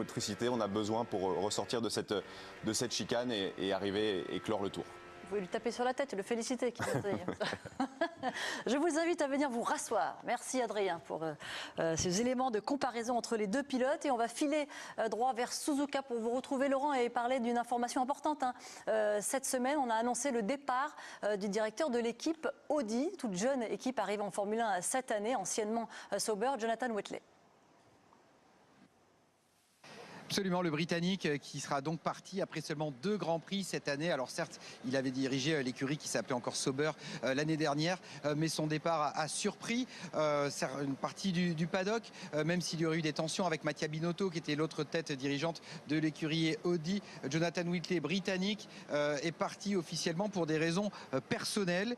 motricité on a besoin pour ressortir de cette chicane et arriver et clore le tour. Vous pouvez lui taper sur la tête et le féliciter. Je vous invite à venir vous rasseoir. Merci Adrien pour ces éléments de comparaison entre les deux pilotes. Et on va filer droit vers Suzuka pour vous retrouver, Laurent, et parler d'une information importante. Cette semaine, on a annoncé le départ du directeur de l'équipe Audi. Toute jeune équipe arrive en Formule 1 cette année, anciennement Sauber, Jonathan Whitley. Absolument, le Britannique qui sera donc parti après seulement 2 Grands Prix cette année. Alors certes, il avait dirigé l'écurie qui s'appelait encore Sauber l'année dernière, mais son départ a surpris une partie du paddock, même s'il y aurait eu des tensions avec Mattia Binotto qui était l'autre tête dirigeante de l'écurie Audi. Jonathan Whitley, britannique, est parti officiellement pour des raisons personnelles,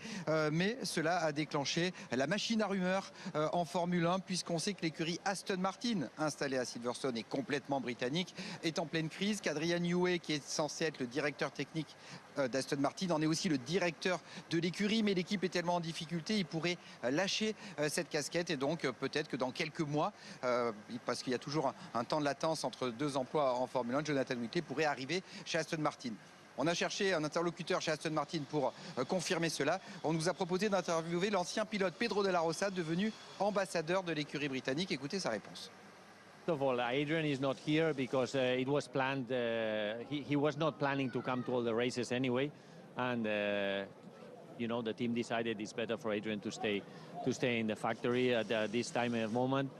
mais cela a déclenché la machine à rumeurs en Formule 1, puisqu'on sait que l'écurie Aston Martin, installée à Silverstone, est complètement britannique, est en pleine crise, qu'Adrian Newey, qui est censé être le directeur technique d'Aston Martin, en est aussi le directeur de l'écurie, mais l'équipe est tellement en difficulté, il pourrait lâcher cette casquette, et donc peut-être que dans quelques mois, parce qu'il y a toujours un temps de latence entre 2 emplois en Formule 1, Jonathan Whitley pourrait arriver chez Aston Martin. On a cherché un interlocuteur chez Aston Martin pour confirmer cela. On nous a proposé d'interviewer l'ancien pilote Pedro de la Rosa, devenu ambassadeur de l'écurie britannique. Écoutez sa réponse. First of all, Adrian is not here because it was planned. He was not planning to come to all the races anyway, and you know, the team decided it's better for Adrian to stay in the factory at this time and moment.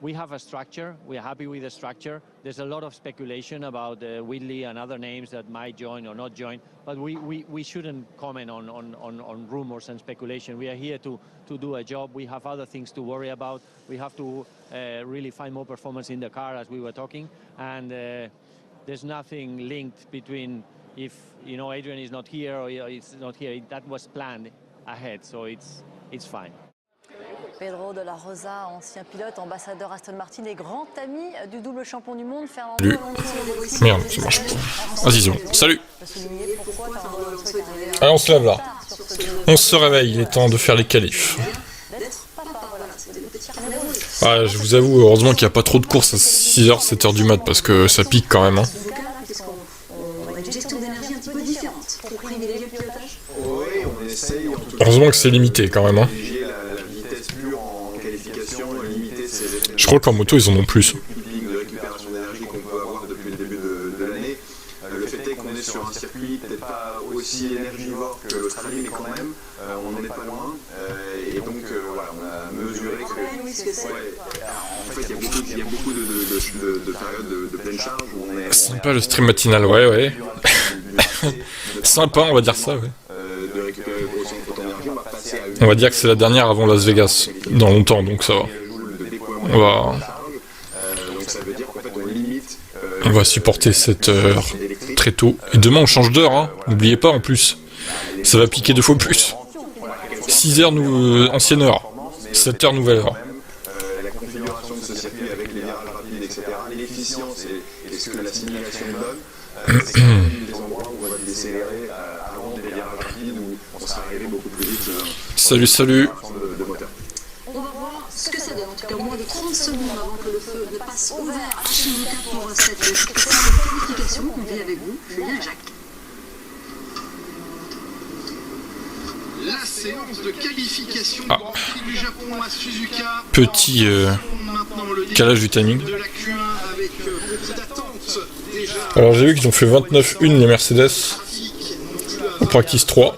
We have a structure. We are happy with the structure. There's a lot of speculation about Whitley and other names that might join or not join, but we shouldn't comment on rumors and speculation. We are here to do a job. We have other things to worry about. We have to really find more performance in the car, as we were talking, and there's nothing linked between if, you know, Adrian is not here or it's not here. That was planned ahead, so it's fine. Pedro de la Rosa, ancien pilote, ambassadeur Aston Martin et grand ami du double champion du monde, Fernando Alonso. Merde, ça marche pas. Vas-y, c'est bon. Salut. Allez, on se lève là. On se réveille, il est temps de faire les qualifs. Ouais, je vous avoue, heureusement qu'il n'y a pas trop de courses à 6h, 7h du mat, parce que ça pique quand même. Hein. Heureusement que c'est limité quand même. Hein. Je crois qu'en moto, ils en ont plus. De récupération d'énergie qu'on peut avoir depuis le début de l'année. Le fait est qu'on est sur un circuit peut-être pas aussi énergivore que l'Australie, mais quand même, on n'en est pas loin. Et donc, voilà, on a mesuré que... en fait, il y a beaucoup de périodes de pleine charge où on est... Sympa le stream matinal, ouais. Sympa, on va dire ça, ouais. De récupérer grosso modo d'énergie, on va passer à... On va dire que c'est la dernière avant Las Vegas, dans longtemps, donc ça va. On va supporter cette heure très tôt. Et demain on change d'heure, hein. N'oubliez pas en plus. Ça va piquer 2 fois plus. 6h ancienne heure. 7h nouvelle heure. La configuration de ce circuit avec les virages rapides, etc. L'efficience et ce que la simulation donne, c'est des endroits où on va décélérer avant des virages rapides où on sera arrivé beaucoup plus vite. Salut. De moteur. On va voir ce que ça donne, en tout cas moins de 30 secondes avant que le feu ne passe au vert à Suzuka pour cette qualification qu'on vit avec vous, Julien et Jacques. La séance de qualification du Grand Prix du Japon à Suzuka. Petit calage du timing. Alors j'ai vu qu'ils ont fait 29-1 les Mercedes au practice 3.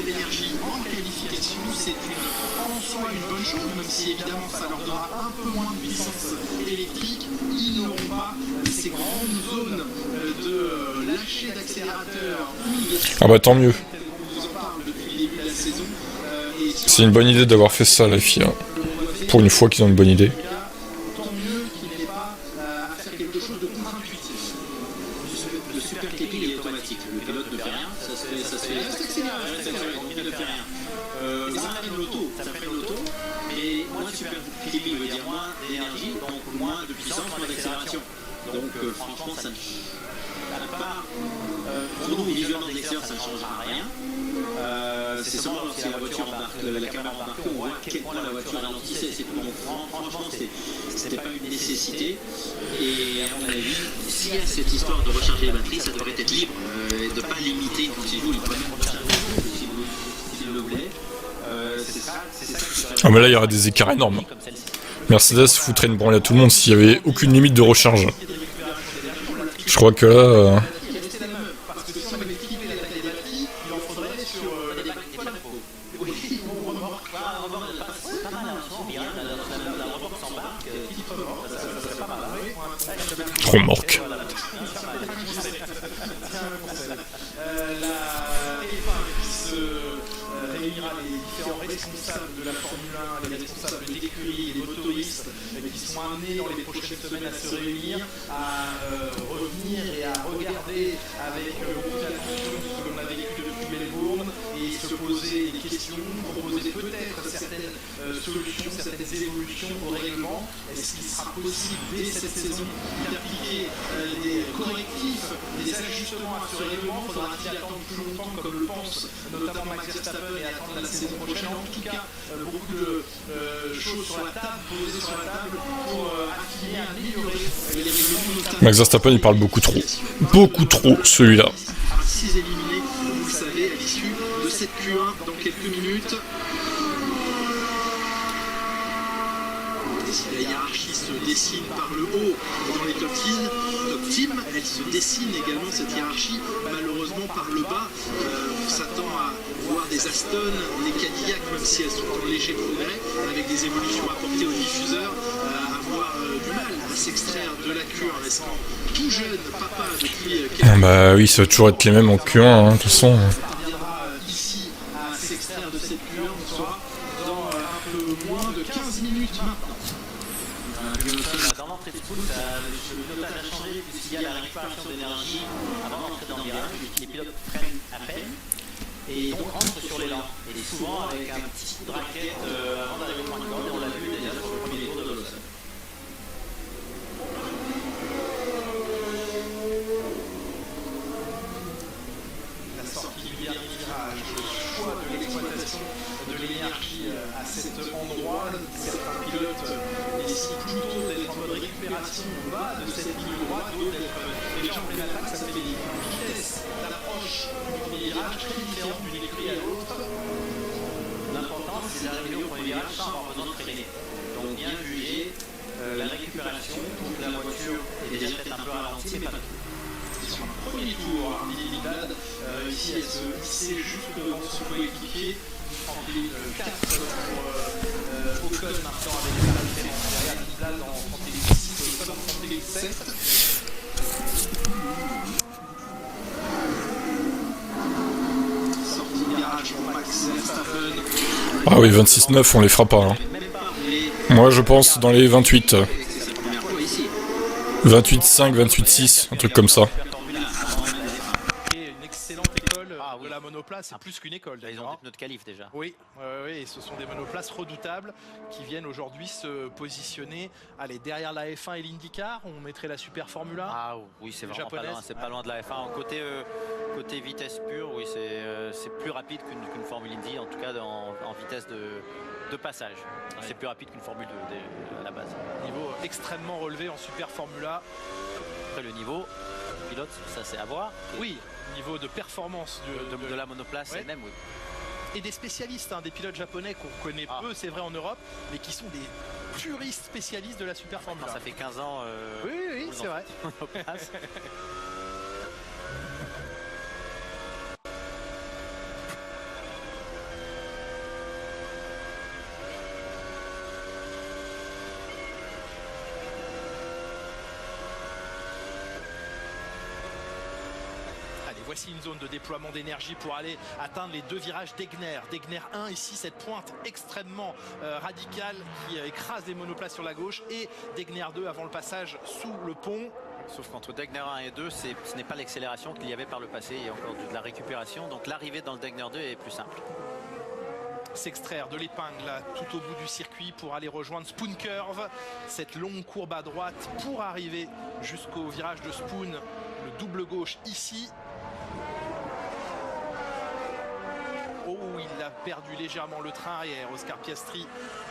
D'énergie en qualification, c'est en soi une bonne chose, même si évidemment ça leur donnera un peu moins de puissance électrique. Ils n'auront pas ces grandes zones de lâcher d'accélérateur. Ah bah tant mieux. C'est une bonne idée d'avoir fait ça la FIA. Pour une fois qu'ils ont une bonne idée. Tant mieux qu'il n'ait pas à faire quelque chose de contre-intuitif. Le super clipping est automatique. Le pilote ne fait rien, ça se fait accélérer. Il ne fait rien. Ça fait l'auto, mais Et moins de superfluidité veut dire moins d'énergie, donc moins de puissance, moins d'accélération. Donc franchement, ça ne pas. Pour nous, visuellement de l'extérieur, ça ne changera rien. C'est seulement lorsque la voiture embarque, la caméra embarquée, on voit à quel point la voiture ralentissait. C'est tout. Donc franchement, c'était pas une nécessité. Et à mon avis, s'il y a cette histoire de recharger les batteries, ça devrait être libre et de ne pas limiter quand il joue. Il peut même recharger s'il le voulait. C'est ça qui Ah mais là il y aurait des écarts énormes. Mercedes foutrait une branlée à tout le monde s'il y avait aucune limite de recharge. Je crois que là... remorque. réunira les différents responsables de la Formule 1, les responsables d'écurie, les motoristes qui sont amenés dans les prochaines semaines à se réunir, à revenir et à regarder avec beaucoup d'attention ce que l'on a vécu depuis Melbourne et se poser des questions, proposer peut-être certaines solutions, certaines évolutions au règlement. Est-ce qu'il sera possible dès cette saison d'appliquer des correctifs, des ajustements à ce règlement? Faudra-t-il attendre plus longtemps comme le pense notamment Max Verstappen et attendre la saison prochaine? En tout cas, beaucoup de choses sur la table, posées sur la table pour affiner, améliorer les règlements. Max Verstappen il parle beaucoup trop. Beaucoup trop celui-là. 6 éliminés, vous le savez, à l'issue de cette Q1 dans quelques minutes. La hiérarchie se dessine par le haut dans les top teams, elle se dessine également cette hiérarchie malheureusement par le bas. On s'attend à voir des Aston, des Cadillac, même si elles sont en léger progrès, avec des évolutions apportées aux diffuseurs, avoir du mal à s'extraire de la Q1, restant tout jeune papa depuis Ah bah oui, ça va toujours être les mêmes en Q1, hein, de toute façon. parviendra ici à s'extraire de cette Q1, on sera dans un peu moins de 15 minutes maintenant. Dans l'entrée de foot, le pilotage a changé puisqu'il y a la récupération d'énergie avant d'entrer dans le virage. Les pilotes freinent à peine et donc rentrent sur l'élan. Et souvent avec un petit coup de raquette avant d'arriver au point de corde, et on l'a vu déjà sur le premier tour de Lawson. La sortie du dernier virage, le choix de l'exploitation de l'énergie à cet endroit. Certains pilotes décident plutôt d'être en mode récupération bas de cette ligne droite, d'autres d'être déjà en pleine attaque. Ça fait des vitesses d'approche du premier virage très différentes d'une écurie à l'autre. L'important, c'est d'arriver au premier virage sans avoir besoin de freiner. Donc bien juger la récupération, donc la voiture est déjà peut-être un peu ralentie, mais pas tout. Sur un premier tour, Lily Vidal ici elle se hissait juste devant son coéquipier. 4 pour Ocon maintenant avec la différence derrière Vidal en 31-6, Ocon en 31-7. Sortie de garage pour Max Verstappen. Ah oui, 26-9, on les fera pas. Hein. Moi je pense dans les 28. 28-5, 28-6, un truc comme ça. Une excellente école de la monoplace, c'est plus qu'une école. Ils ont des pneus de qualif déjà. Oui, et ce sont des monoplaces redoutables qui viennent aujourd'hui se positionner derrière la F1 et l'IndyCar. On mettrait la Super Formule 1. Ah oui, c'est vraiment pas loin, c'est pas loin de la F1. Côté vitesse pure, oui, c'est plus rapide qu'une Formule Indy, en tout cas en vitesse de passage. Ouais. C'est plus rapide qu'une Formule 2 à la base. Niveau extrêmement relevé en Super Formula. Après le niveau pilote, ça c'est à voir. Oui, niveau de performance de la monoplace elle-même, oui. Et des spécialistes, des pilotes japonais qu'on connaît peu, c'est vrai en Europe, mais qui sont des puristes spécialistes de la Super Formula. Ça fait 15 ans. Oui, c'est vrai. Voici une zone de déploiement d'énergie pour aller atteindre les 2 virages d'Egner. D'Egner 1, ici, cette pointe extrêmement radicale qui écrase les monoplaces sur la gauche. Et d'Egner 2 avant le passage sous le pont. Sauf qu'entre Degner 1 et 2, ce n'est pas l'accélération qu'il y avait par le passé. Il y a encore de la récupération. Donc l'arrivée dans le Degner 2 est plus simple. s'extraire de l'épingle là, tout au bout du circuit pour aller rejoindre Spoon Curve, cette longue courbe à droite pour arriver jusqu'au virage de Spoon, le double gauche ici. Oh, il a perdu légèrement le train arrière, Oscar Piastri,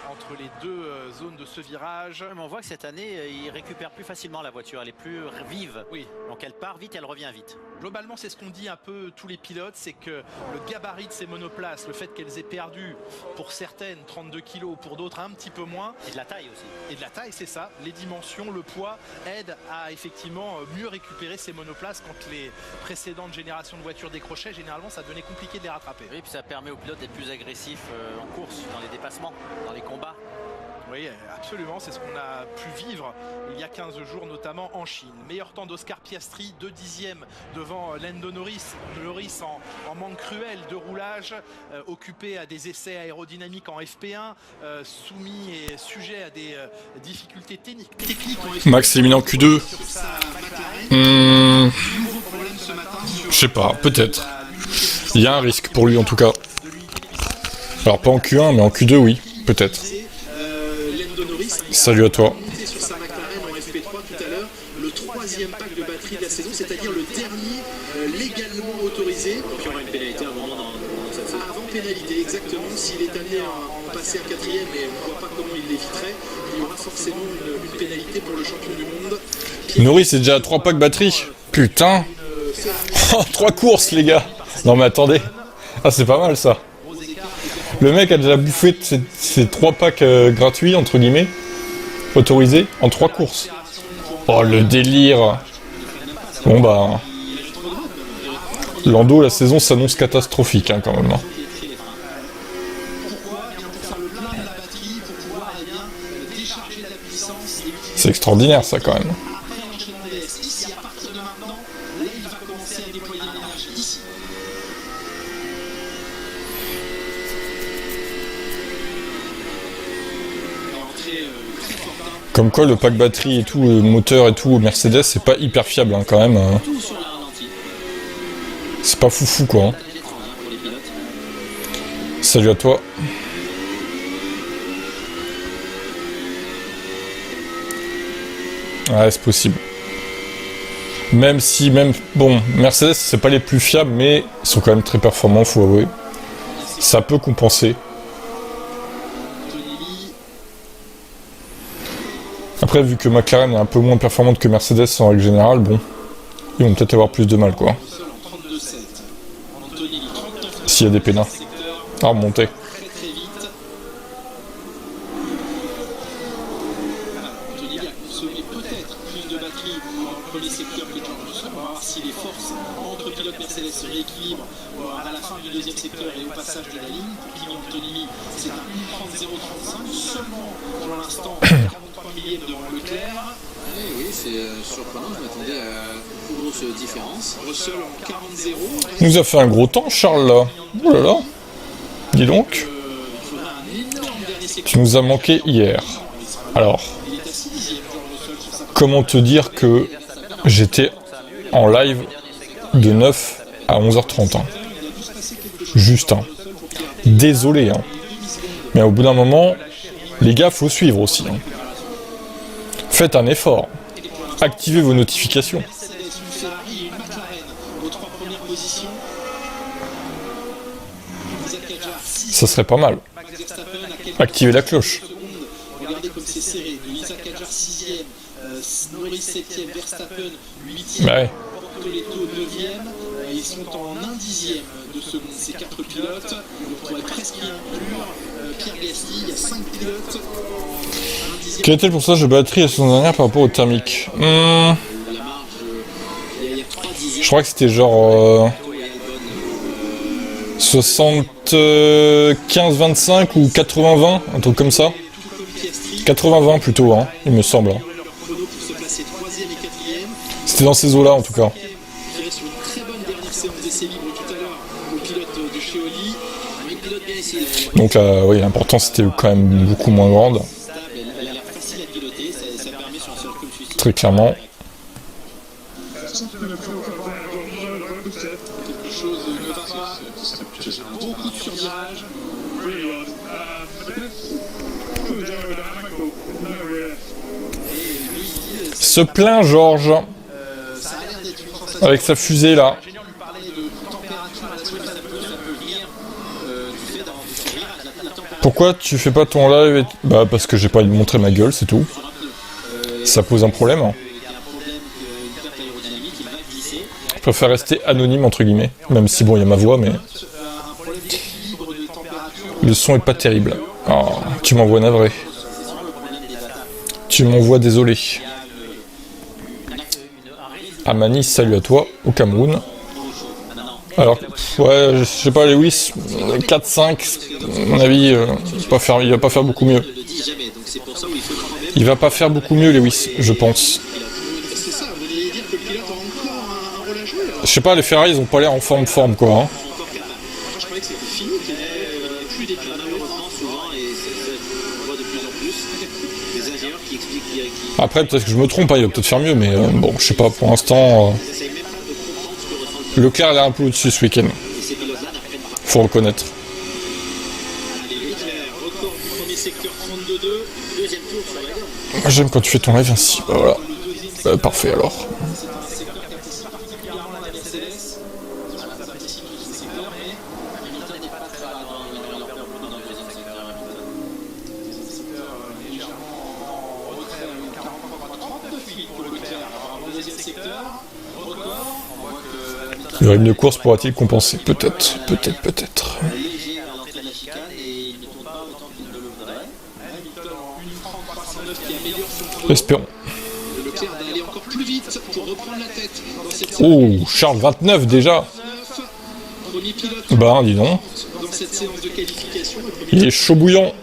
entre les deux zones de ce virage. Mais on voit que cette année, il récupère plus facilement la voiture, elle est plus vive. Oui. Donc elle part vite, elle revient vite. Globalement, c'est ce qu'on dit un peu tous les pilotes, c'est que le gabarit de ces monoplaces, le fait qu'elles aient perdu pour certaines 32 kg, pour d'autres un petit peu moins. Et de la taille aussi. Et de la taille, c'est ça. Les dimensions, le poids aident à effectivement mieux récupérer ces monoplaces quand les précédentes générations de voitures décrochaient. Généralement, ça devenait compliqué de les rattraper. Oui, puis ça permet aux pilotes d'être plus agressifs en course, dans les dépassements, dans les combats. Oui, absolument, c'est ce qu'on a pu vivre il y a 15 jours, notamment en Chine. Meilleur temps d'Oscar Piastri, 2 dixièmes devant Lando Norris. Norris en manque cruel de roulage, occupé à des essais aérodynamiques en FP1, soumis et sujet à des difficultés techniques. Max éliminé en Q2. Je sais pas, peut-être. Il y a un risque pour lui en tout cas. Alors pas en Q1, mais en Q2, oui, peut-être. Salut à toi. Sur sa McLaren en FP3 tout à l'heure, le 3e pack de batterie de la saison, c'est-à-dire le dernier légalement autorisé. Donc il y aura une pénalité à un moment dans cette saison. Avant pénalité, exactement. S'il est amené à en passer un 4e, et on ne voit pas comment il l'éviterait, il y aura forcément une pénalité pour le champion du monde. Norris c'est déjà à 3 packs batterie. Putain. 3 courses les gars. Non mais attendez. Ah c'est pas mal ça. Le mec a déjà bouffé ses 3 packs gratuits, entre guillemets, autorisés, en 3 courses. Oh, le délire. Bon bah... Lando, la saison s'annonce catastrophique, hein, quand même. C'est extraordinaire, ça, quand même. Comme quoi le pack batterie et tout, le moteur et tout, Mercedes, c'est pas hyper fiable hein, quand même. C'est pas foufou quoi. Hein. Salut à toi. Ouais, c'est possible. Même si, bon, Mercedes, c'est pas les plus fiables, mais ils sont quand même très performants, faut avouer. Ça peut compenser. Après, vu que McLaren est un peu moins performante que Mercedes en règle générale, bon, ils vont peut-être avoir plus de mal, quoi. S'il y a des pénins. Ah, remonter. Si les forces entre pilotes Mercedes se rééquilibrent à la fin du deuxième secteur et au passage de la ligne, pour Kylian Antonini, c'est un 1.30.035, seulement pour l'instant 43 millièmes devant Leclerc. Oui, c'est surprenant, je m'attendais à une grosse différence. Russell en 40-0. Il nous a fait un gros temps, Charles, là. Oh là là. Dis donc. Tu nous as manqué hier. Alors, comment te dire que j'étais en live de 9 à 11h30. Hein. Juste. Hein. Désolé. Hein. Mais au bout d'un moment, les gars, faut suivre aussi. Hein. Faites un effort. Activez vos notifications. Ça serait pas mal. Activez la cloche. Regardez comme c'est serré. Isaac Hadjar 6e, Norris 7e, Verstappen 8e, Ouais. Portoletto 9e. Ils sont en 1/10e de seconde. Ces 4 pilotes. On pourrait presque y inclure Pierre Gasly. Il y a 5 pilotes. Quel était le pourcentage de batterie la saison dernière par rapport au thermique Je crois que c'était genre 75-25 ou 80-20, un truc comme ça. 80-20 plutôt, hein, il me semble. Hein. C'était dans ces eaux-là en tout cas. Donc là, oui, l'important c'était quand même beaucoup moins grande. Très clairement. Beaucoup de survirage. Se plaint Georges avec sa fusée là. Pourquoi tu fais pas ton live Bah parce que j'ai pas envie de montrer ma gueule, c'est tout. Ça pose un problème. Hein. Je préfère rester anonyme entre guillemets, même si bon il y a ma voix mais le son est pas terrible. Oh, tu m'envoies navré. Tu m'envoies désolé. Amani, salut à toi, au Cameroun. Alors, ouais, je sais pas, Lewis, 4-5, à mon avis, il va pas faire beaucoup mieux. Il va pas faire beaucoup mieux, Lewis, je pense. Je sais pas, les Ferrari, ils ont pas l'air en forme, quoi. Hein. Après, peut-être que je me trompe, hein, il va peut-être faire mieux, mais bon, je sais pas, pour l'instant... Leclerc a l'air un peu au-dessus ce week-end. Faut reconnaître. Moi, j'aime quand tu fais ton live ainsi. Bah, voilà. Parfait, alors. Le rythme de course pourra-t-il compenser? Peut-être. Espérons. Oh, Charles 29 déjà. Bah, dis donc. Il est chaud bouillant.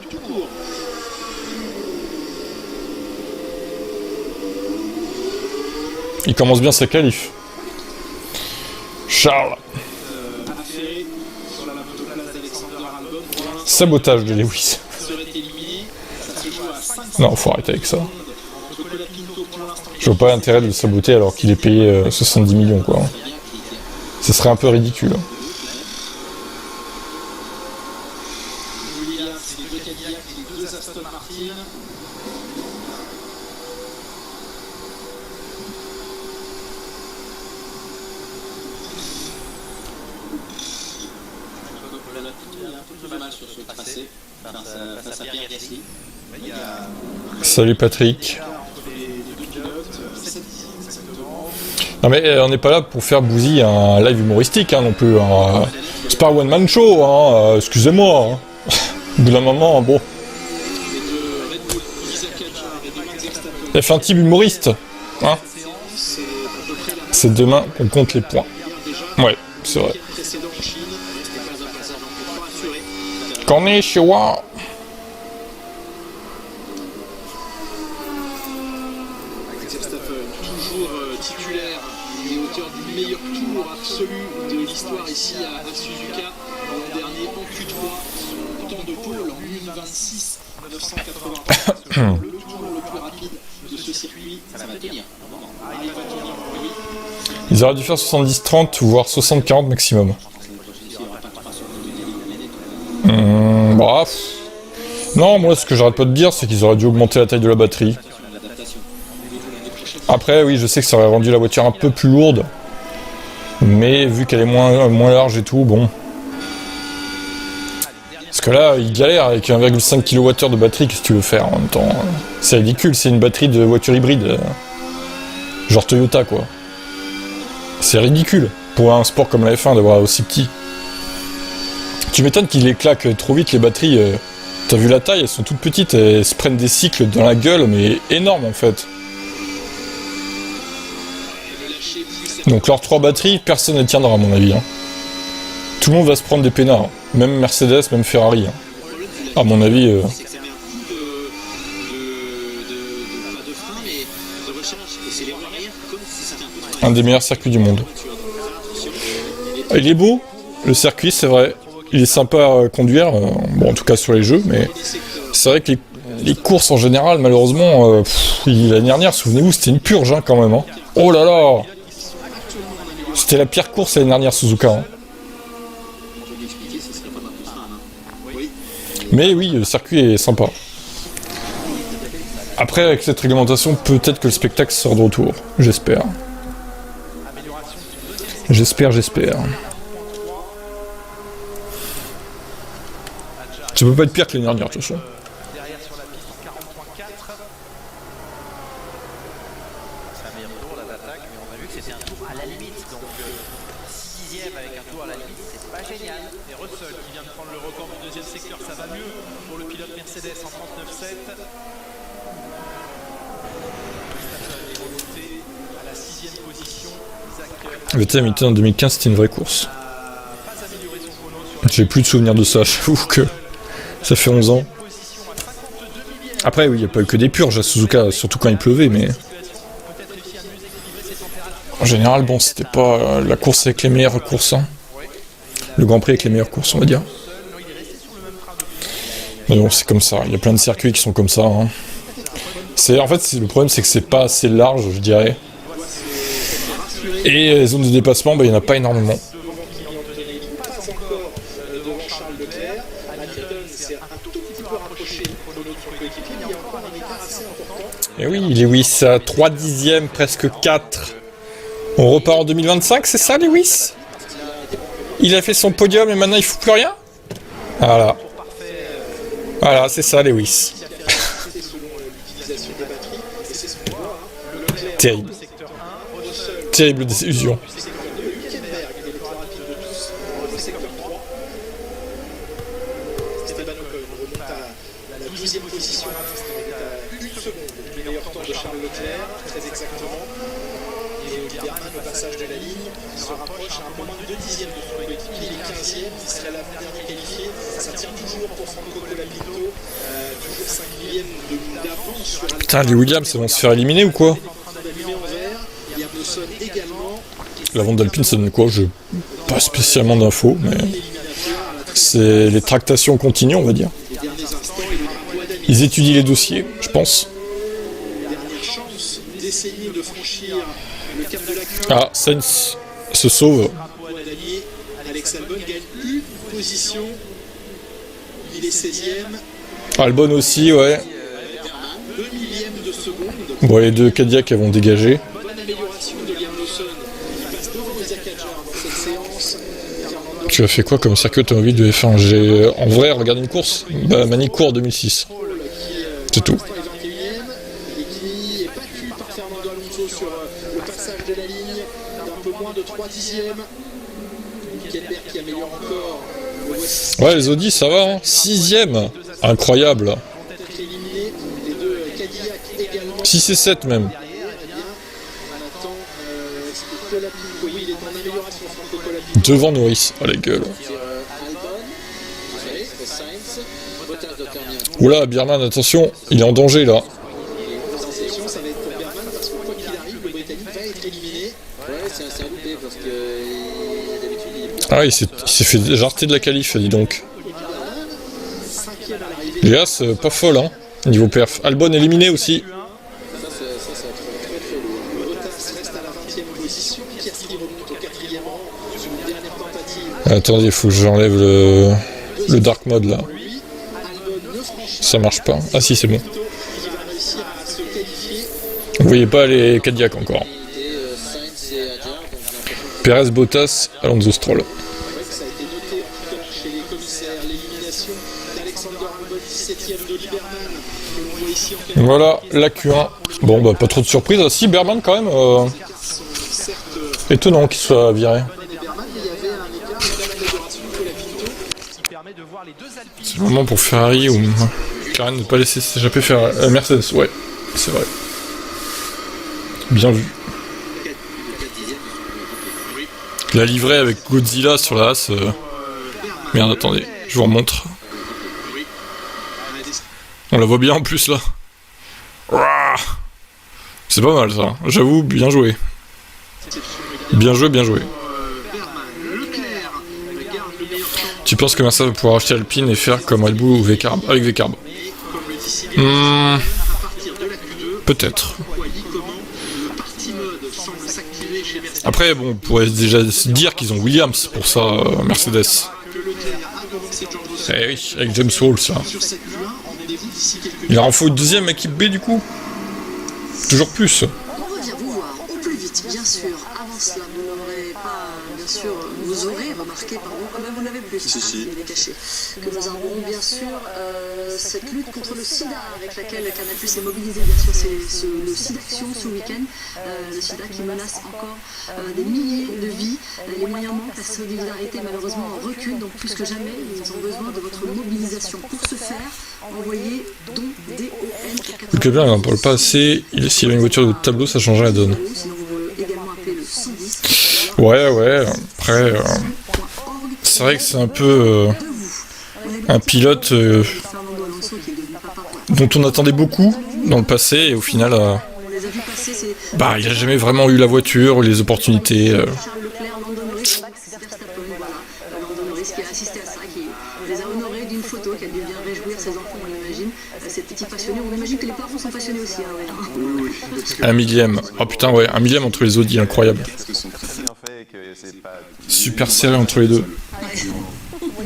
Il commence bien sa qualif. Charles. Sabotage de Lewis. Non, faut arrêter avec ça. Je vois pas l'intérêt de le saboter alors qu'il est payé 70 millions, quoi. Ce serait un peu ridicule. Salut Patrick. Non mais on n'est pas là pour faire bousiller un live humoristique hein, non plus. Hein. C'est pas un one man show, hein, excusez-moi. Hein. Au bout d'un moment, bon. Il a fait un type humoriste. Hein. C'est demain qu'on compte les points. Ouais, c'est vrai. Konnichiwa. Toujours titulaire et auteur du meilleur tour absolu de l'histoire ici à Suzuka. L'an dernier, en Q3, son temps de pôle en 1:26 980. Le tour le plus rapide de ce circuit, ça va tenir. Ils auraient dû faire 70-30, voire 60-40 maximum. Bref. Non, moi ce que j'arrête pas de dire, c'est qu'ils auraient dû augmenter la taille de la batterie. Après, oui, je sais que ça aurait rendu la voiture un peu plus lourde. Mais vu qu'elle est moins large et tout, bon. Parce que là, il galère avec 1,5 kWh de batterie, qu'est-ce que tu veux faire en même temps? C'est ridicule, c'est une batterie de voiture hybride. Genre Toyota, quoi. C'est ridicule pour un sport comme la F1 d'avoir aussi petit. Tu m'étonnes qu'ils les claquent trop vite, les batteries. T'as vu la taille, elles sont toutes petites, elles se prennent des cycles dans la gueule, mais énormes en fait. Donc leurs 3 batteries, personne ne les tiendra à mon avis. Hein. Tout le monde va se prendre des pénards. Hein. Même Mercedes, même Ferrari. Hein. À mon avis... Un des meilleurs circuits du monde. Il est beau, le circuit, c'est vrai. Il est sympa à conduire, bon en tout cas sur les jeux, mais c'est vrai que les courses en général, malheureusement, l'année dernière, souvenez-vous, c'était une purge hein, quand même. Hein. Oh là là! C'était la pire course l'année dernière, Suzuka. Hein. Mais oui, le circuit est sympa. Après, avec cette réglementation, peut-être que le spectacle sort de retour. J'espère. J'espère. Ça peut pas être pire que l'année dernière, de toute façon. Derrière sur la piste en 40.4. C'est un meilleur tour là d'attaque, mais on a vu que c'était un tour à la limite. Donc 6 dixièmes avec un tour à la limite, c'est pas génial. Et Russell qui vient de prendre le record du deuxième secteur, ça va mieux pour le pilote Mercedes en 39.7. Est remonté à la 6e position. Le Hamilton en 2015, c'était une vraie course. J'ai plus de souvenirs de ça, j'avoue que ça fait 11 ans. Après, oui, il n'y a pas eu que des purges à Suzuka, surtout quand il pleuvait, mais... En général, bon, c'était pas la course avec les meilleures courses, hein. Le Grand Prix avec les meilleures courses, on va dire. Mais bon, c'est comme ça, il y a plein de circuits qui sont comme ça, hein. En fait, le problème, c'est que c'est pas assez large, je dirais. Et les zones de dépassement, il n'y en a pas énormément. Et oui, Lewis à 3 dixièmes, presque 4. On repart en 2025, c'est ça Lewis? Il a fait son podium et maintenant il fout plus rien? Voilà. Voilà, c'est ça Lewis. Terrible. Terrible désillusion. Esteban Ocon remonte à la 12e position, à 1 seconde du meilleur temps de Charles Leclerc, très exactement. Et Bierman, au passage de la ligne, se rapproche à un peu moins de 2 dixièmes de son coéquipier, il est 15e, il serait l'avant-dernier qualifié. Ça tient toujours pour Franco Colapinto, toujours 5 millièmes d'avance sur Alpine. Putain, les Williams, ils vont se faire éliminer ou quoi? La vente d'Alpine, ça donne quoi? Je pas spécialement d'infos, mais c'est les tractations continuent, on va dire. Ils étudient les dossiers, je pense. Ah, Sainz se sauve. Alex Albon gagne une position. Il est 16e. Albon aussi, ouais. 2 millièmes de seconde. Bon, les deux Cadillac vont dégager. Bonne amélioration de Liam Lawson. Il passe devant les Akadjar dans cette séance. Tu as fait quoi comme circuit automobile de F1? J'ai en vrai regardé une course. Bah, Manicourt 2006. C'est tout. Et qui est battu par Fernando Alonso sur le passage de la ligne d'un peu moins de 3 dixièmes. Hülkenberg qui améliore encore. Ouais, les Audi, ça va, hein. 6ème. Incroyable. 6 et 7 même. Devant Norris. Oh la gueule. Oula, Bierman, attention, il est en danger là. Ah, il s'est fait jarter de la qualif, dis donc. Léas, pas folle, hein, niveau perf. Albon éliminé aussi. Attendez, il faut que j'enlève le dark mode là. Ça marche pas. Ah si, c'est bon. Vous voyez pas les Cadillac encore. Perez, Bottas, Alonso, Stroll. Voilà, la Q1. Bon, bah pas trop de surprise. Ah, si, Berman quand même. Étonnant qu'il soit viré. C'est le moment pour Ferrari ou McLaren ne pas laisser s'échapper faire Mercedes, ouais, c'est vrai. Bien vu. La livrée avec Godzilla sur la As. Merde, attendez, je vous remontre. On la voit bien en plus là. C'est pas mal ça, j'avoue, bien joué. Bien joué, bien joué. Tu penses que Mercedes va pouvoir acheter Alpine et faire comme Red Bull ou Vcarb avec Vcarb? Peut-être. Après, bon, on pourrait déjà se dire qu'ils ont Williams pour ça, Mercedes. c'est George Russell. Eh oui, avec James Walls là. Sur cette Q1, rendez-vous d'ici quelques Il en faut une deuxième équipe B du coup. Toujours plus. On revient vous voir au plus vite, bien sûr. Avant cela, vous n'aurez pas, bien sûr, vous aurez remarqué, pardon, vous n'avez plus, il est caché, que nous avons bien sûr cette lutte contre le sida avec laquelle Canal+ est mobilisé, bien sûr, c'est le SIDAction ce week-end, le sida qui menace encore des milliers de vies. Les moyens manquent, la solidarité malheureusement recule, donc plus que jamais, ils ont besoin de votre mobilisation. Pour ce faire, envoyez don DON. Le bien, il n'en parle pas assez. S'il a une voiture de tableau, ça changerait la donne. Sinon, vous pouvez également appeler le 110. Ouais, après... c'est vrai que c'est un peu... un pilote dont on attendait beaucoup dans le passé, et au final... bah, il a jamais vraiment eu la voiture, les opportunités... Charles Leclerc, Lando Norris, Max Verstappen, voilà. Lando Norris qui a assisté à ça, qui les a honorés d'une photo, qui a dû bien réjouir ses enfants, on l'imagine. Ces petits passionnés, on imagine que les parents sont passionnés aussi, hein, ouais. Un millième. Oh putain, ouais, un millième entre les Audi, incroyable. Super serré entre les deux. Il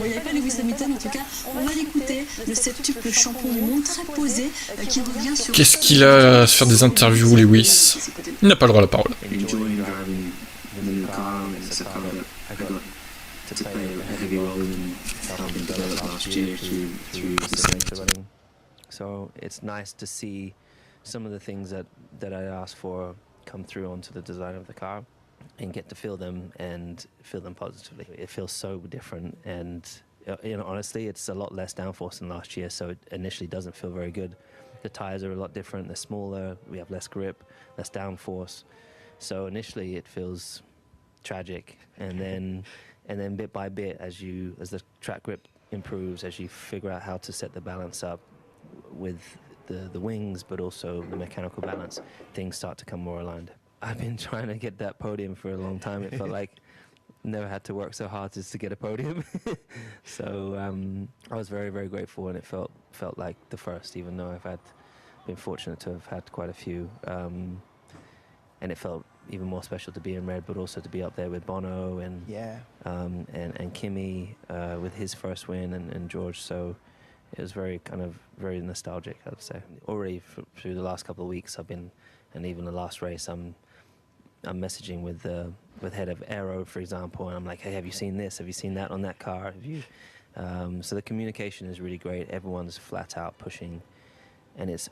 n'y avait pas Lewis Hamilton, en tout cas. On va l'écouter, le septuple champion du monde, très posé, qui revient sur... Qu'est-ce qu'il a à se faire des interviews, Lewis? Il n'a pas le droit à la parole. So it's nice to see some of the things that I asked for come through onto the design of the car and get to feel them positively. It feels so different, and honestly, it's a lot less downforce than last year, so it initially doesn't feel very good. The tires are a lot different, they're smaller, we have less grip, less downforce. So initially it feels tragic, and then bit by bit, as the track grip improves, as you figure out how to set the balance up with the wings, but also the mechanical balance, things start to come more aligned. I've been trying to get that podium for a long time. It felt like never had to work so hard just to get a podium. So I was very, very grateful, and it felt like the first, even though I've been fortunate to have had quite a few. And it felt even more special to be in red, but also to be up there with Bono and Kimi with his first win, and George. So it was very nostalgic, I would say. Already through the last couple of weeks, and even the last race, I'm messaging with head of Aero, for example, and I'm like, hey, have you seen this? Have you seen that on that car? Have you? So the communication is really great. Everyone's flat out pushing, and it's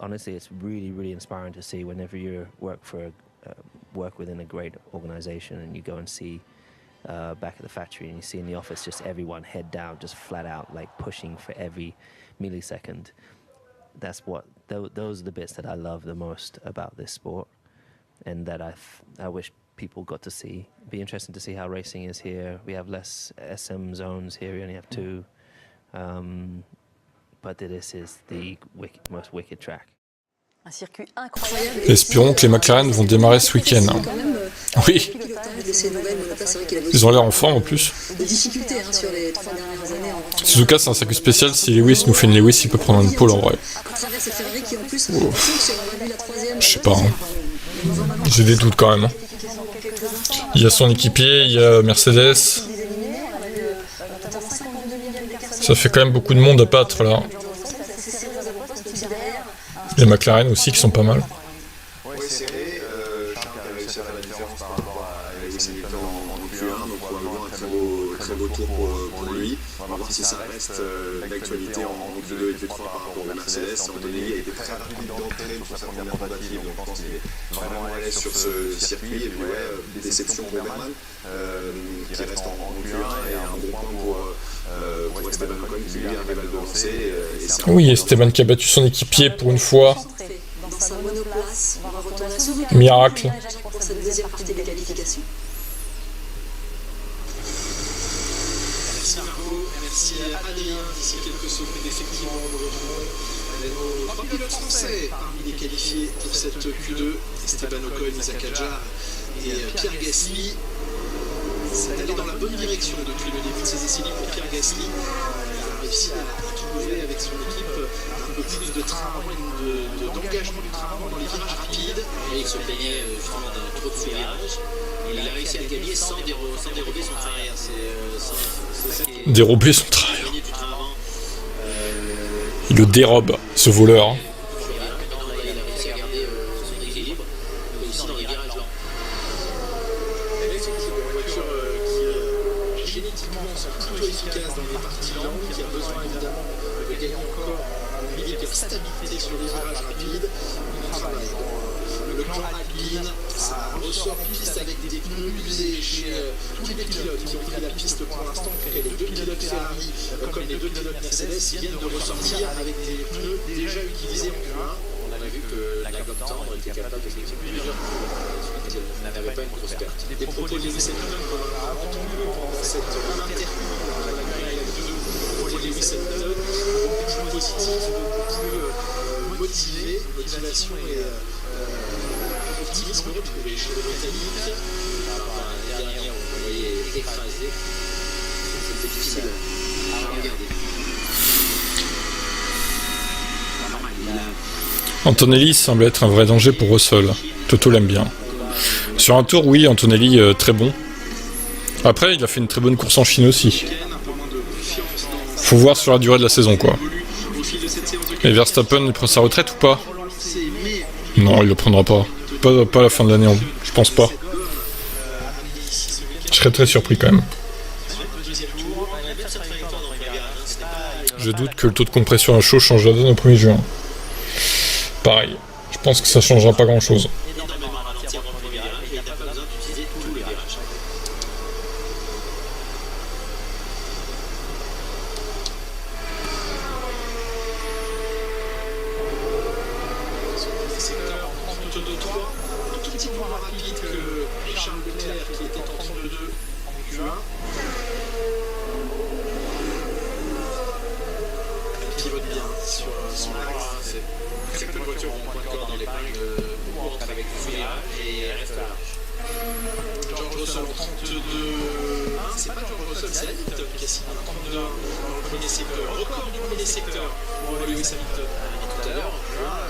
really, really inspiring to see whenever you work within a great organization, and you go and see back at the factory, and you see in the office just everyone head down, just flat out, like pushing for every millisecond. Those are the bits that I love the most about this sport, and that I wish people got to see. It'd be interesting to see how racing is here. We have less SM zones here. We only have 2, but this is the most wicked track. Un circuit incroyable. Espérons que les McLaren vont démarrer ce week-end. Oui. Ils ont l'air en forme en plus. Suzuka, c'est un circuit spécial. Si Lewis nous fait une Lewis, il peut prendre une pole en vrai. Oh. Je sais pas. J'ai des doutes quand même. Hein. Il y a son équipier, il y a Mercedes. Ça fait quand même beaucoup de monde à battre là. Les McLaren aussi qui sont pas mal. Oui, serré. Charles qui a réussi à faire la différence par rapport à Lewis Hamilton en Q1, donc probablement un très beau tour pour lui. On va voir si ça reste d'actualité en Q2 et Q3 par rapport au Mercedes. Antonelli a été très rapide d'entrée sur sa première tentative, donc je pense qu'il est vraiment à l'aise sur ce circuit. Et puis ouais, déception pour Berman qui reste en Q1 et un bon point pour Esteban Ocon qui lui arrive à le devancer. Oui, Esteban qui a battu son équipier pour une fois. Miracle. Pour cette deuxième partie des qualifications. Merci Margot, merci Adrien. D'ici quelques secondes, effectivement, nous retrouvons nos 3 pilotes français parmi les qualifiés pour cette Q2. Esteban Ocon, Isaac Hadjar et Pierre Gasly. C'est allé dans la bonne direction depuis le début de ces essais libres pour Pierre Gasly. Il a réussi à trouver avec son équipe un peu plus de travail, d'engagement du travail dans les virages rapides. Et il se plaignait justement d'un trop de virages. Il a réussi à le gagner sans dérober son travail. Dérober son travail. Il le dérobe, ce voleur. Hein. Il a réussi à garder son équilibre, mais aussi dans les virages lents. Effectivement, une voiture qui génétiquement sont plutôt efficaces dans les parties lentes, qui a besoin évidemment de gagner encore en meilleure stabilité sur les virages rapides. On travaille dans le clan Alpine, ça ressort en piste avec des pneus usés chez tous les pilotes qui ont pris la piste pour l'instant, en tout cas les deux pilotes Ferrari comme les deux pilotes Mercedes viennent de ressortir avec des pneus déjà utilisés en Q1. On avait vu que la gamme tendre était capable de faire plusieurs pilotes. N'avait pas une grosse perte. Des propos de Lewis Hamilton qu'on a entendu pendant cette interview dans la grille de propos de Lewis Hamilton, beaucoup plus positif, beaucoup plus motivé, motivation et optimisme retrouvé chez le Britannique. La dernière, vous voyez, écrasé. C'est difficile à regarder. Normal, il a... Antonelli semble être un vrai danger pour Russell. Toto l'aime bien. Sur un tour, oui, Antonelli très bon. Après, il a fait une très bonne course en Chine aussi. Faut voir sur la durée de la saison, quoi. Et Verstappen, il prend sa retraite ou pas? Non, il le prendra pas. Pas à la fin de l'année, je pense pas. Je serais très surpris quand même. Je doute que le taux de compression à chaud change la donne au 1er juin. Pareil, je pense que ça changera pas grand chose.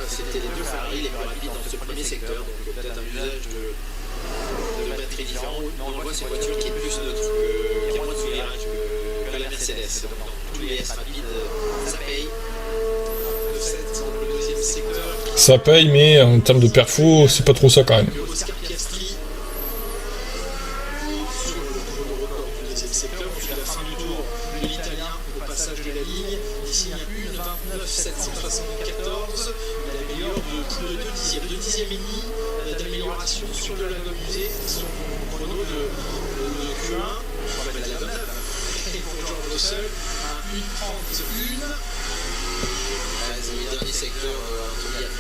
C'était les deux Ferrari les plus rapides dans ce premier secteur, donc peut-être un usage de batterie différent. Mais on voit cette voiture qui est plus neutre, qui a moins de virage que la Mercedes. Donc dans tous les S rapides, ça paye. Le deuxième secteur. Ça paye, mais en termes de perfo, c'est pas trop ça quand même. Oscar Piastri sur le record du deuxième secteur, jusqu'à la fin du tour de l'Italien au passage de la ligne. Ici, il y a 1,29,774. Il améliore de plus de 2 dixièmes, 2 dixièmes et demi d'amélioration sur le lagon musée. Son chrono de Q1, on va mettre la gomme et pour George Russell, un 1,31. C'est le dernier secteur Anthony a fait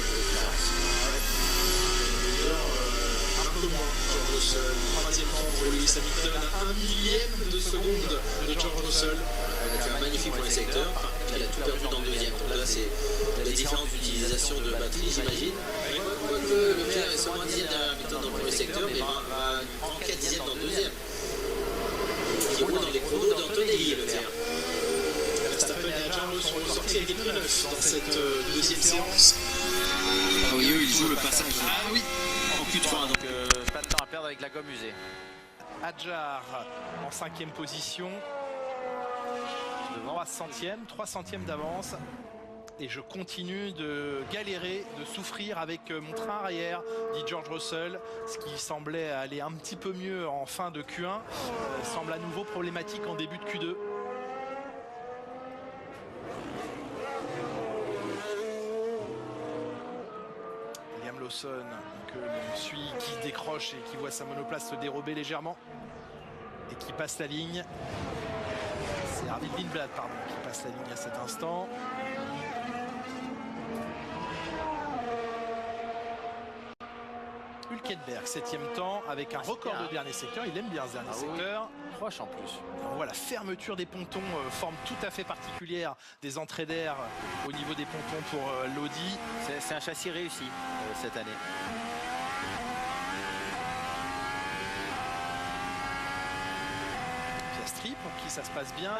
un peu moins George Russell. Troisième temps pour Lewis Hamilton, un millième de seconde de George Russell. Il a fait un magnifique premier secteur, il a tout perdu dans le deuxième. Donc là, c'est la différence d'utilisation de batterie, j'imagine. Quoique Leclerc est seulement 1 dixième derrière Hamilton dans le premier secteur, mais va prendre 4 dixièmes dans le deuxième. Qui roule dans les chronos d'Antonelli, Leclerc. Verstappen et Alonso sont ressortis avec des pneus neufs dans cette deuxième séance. Ah oui, eux, ils jouent le passage. Ah oui, En Q3, donc pas de temps à perdre avec la gomme usée. Adjar en 5e position. Devant 3 centièmes d'avance. Et je continue de galérer, de souffrir avec mon train arrière, dit George Russell. Ce qui semblait aller un petit peu mieux en fin de Q1 semble à nouveau problématique en début de Q2. Liam Lawson que l'on suit, qui décroche et qui voit sa monoplace se dérober légèrement et qui passe la ligne. C'est Arvid Lindblad qui passe la ligne à cet instant. Hülkenberg, 7e temps, avec un record de dernier secteur. Il aime bien ce dernier secteur. Proche en plus. On voit la fermeture des pontons, forme tout à fait particulière des entrées d'air au niveau des pontons pour l'Audi. C'est un châssis réussi cette année. Piastri, pour qui ça se passe bien,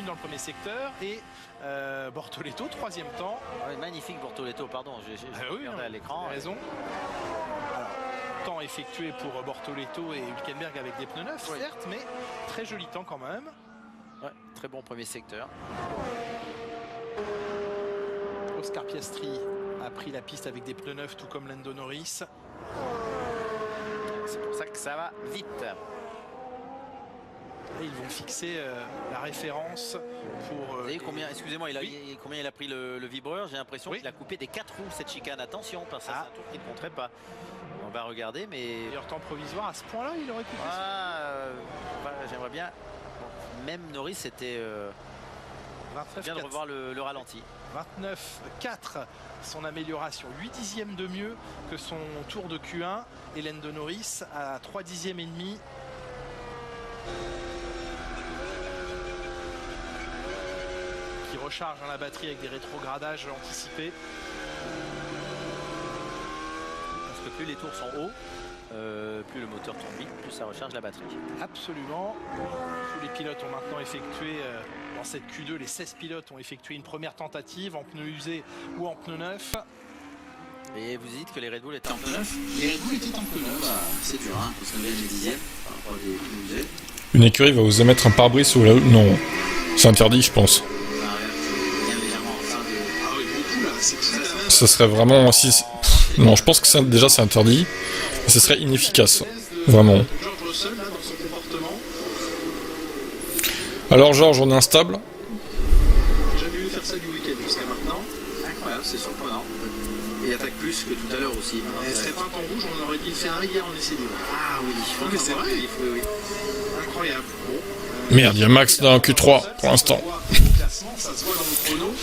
32-1 dans le premier secteur, et Bortoleto, 3e temps. Ouais, magnifique Bortoleto, pardon, j'ai regardé à l'écran. Raison. Alors, temps effectué pour Bortoleto et Hülkenberg avec des pneus neufs, certes, mais très joli temps quand même. Ouais, très bon premier secteur. Oscar Piastri a pris la piste avec des pneus neufs, tout comme Lando Norris. C'est pour ça que ça va vite. Et ils vont fixer la référence pour... Vous savez combien, excusez-moi, combien il a pris le vibreur? J'ai l'impression qu'il a coupé des 4 roues cette chicane. Attention, parce que c'est un tour qui ne compterait pas. On va regarder, mais... Meilleur temps provisoire, à ce point-là, il aurait coupé j'aimerais bien... Bon, même Norris, c'était... bien de revoir le ralenti. 29,4 son amélioration, 8 dixièmes de mieux que son tour de Q1. Hélène de Norris à 3 dixièmes et demi. Qui recharge la batterie avec des rétrogradages anticipés. Parce que plus les tours sont hauts, plus le moteur tourne vite, plus ça recharge la batterie. Absolument. Tous les pilotes ont maintenant effectué dans cette Q2, les 16 pilotes ont effectué une première tentative en pneus usés ou en pneus neufs. Et vous dites que les Red Bull étaient en pneus neufs? Les Red Bull étaient en pneus neufs. C'est dur, hein, parce qu'on gagne les dixièmes par rapport à des pneus usés. Une écurie va oser mettre un pare-brise sous la... Non, c'est interdit, je pense. Ce serait vraiment... Non, je pense que déjà c'est interdit. Ce serait inefficace. Vraiment. Alors Georges, on est instable? J'ai jamais vu faire ça du week-end jusqu'à maintenant. Incroyable, c'est surprenant. Et il attaque plus que tout à l'heure aussi. Elle serait peinte en rouge, on aurait dit le Ferrari hier en essai libre. Ah oui, mais c'est vrai. Oui. Incroyable. Merde, il y a Max dans Q3 pour l'instant.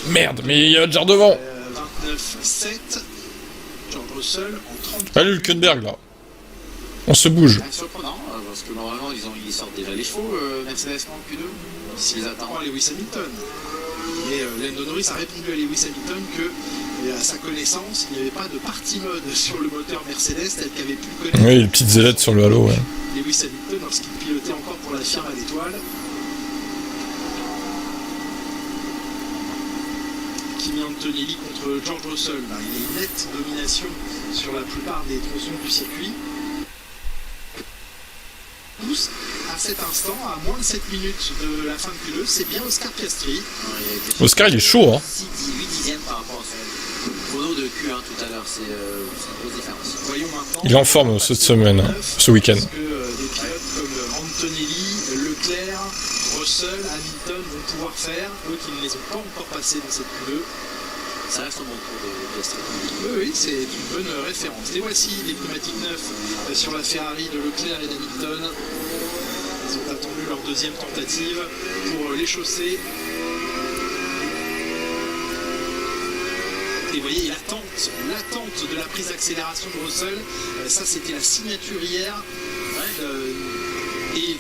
Merde, mais il y a déjà devant. 29,7. George Russell en 30. Allez, Hülkenberg là. On se bouge. Surprenant, parce que normalement ils sortent déjà les chevaux, Mercedes en Q2. S'ils attendent Lewis Hamilton. Et Lando Norris a répondu à Lewis Hamilton que, à sa connaissance, il n'y avait pas de party mode sur le moteur Mercedes tel qu'avait pu le connaître. Oui, les petites ailettes sur le halo, ouais. Lewis Hamilton lorsqu'il pilotait encore pour la firme à l'étoile. Kimi Antonelli contre George Russell. Là, il y a une nette domination sur la plupart des tronçons du circuit. Tous, à cet instant, à moins de 7 minutes de la fin de Q2, c'est bien Oscar Piastri. Oscar, il est chaud, hein. 8 dixièmes par rapport à son chrono de Q1 tout à l'heure, c'est une grosse différence. Voyons maintenant. Il est en forme cette semaine, ce week-end. Parce que des pilotes comme Antonelli, Leclerc, Russell, Hamilton vont pouvoir faire, eux qui ne les ont pas encore passés dans cette Q2. Ça reste un bon tour de Piastri. Oui, c'est une bonne référence. Et voici les pneumatiques neufs sur la Ferrari de Leclerc et d'Hamilton. Ils ont attendu leur deuxième tentative pour les chausser. Et vous voyez, l'attente de la prise d'accélération de Russell, ça c'était la signature hier.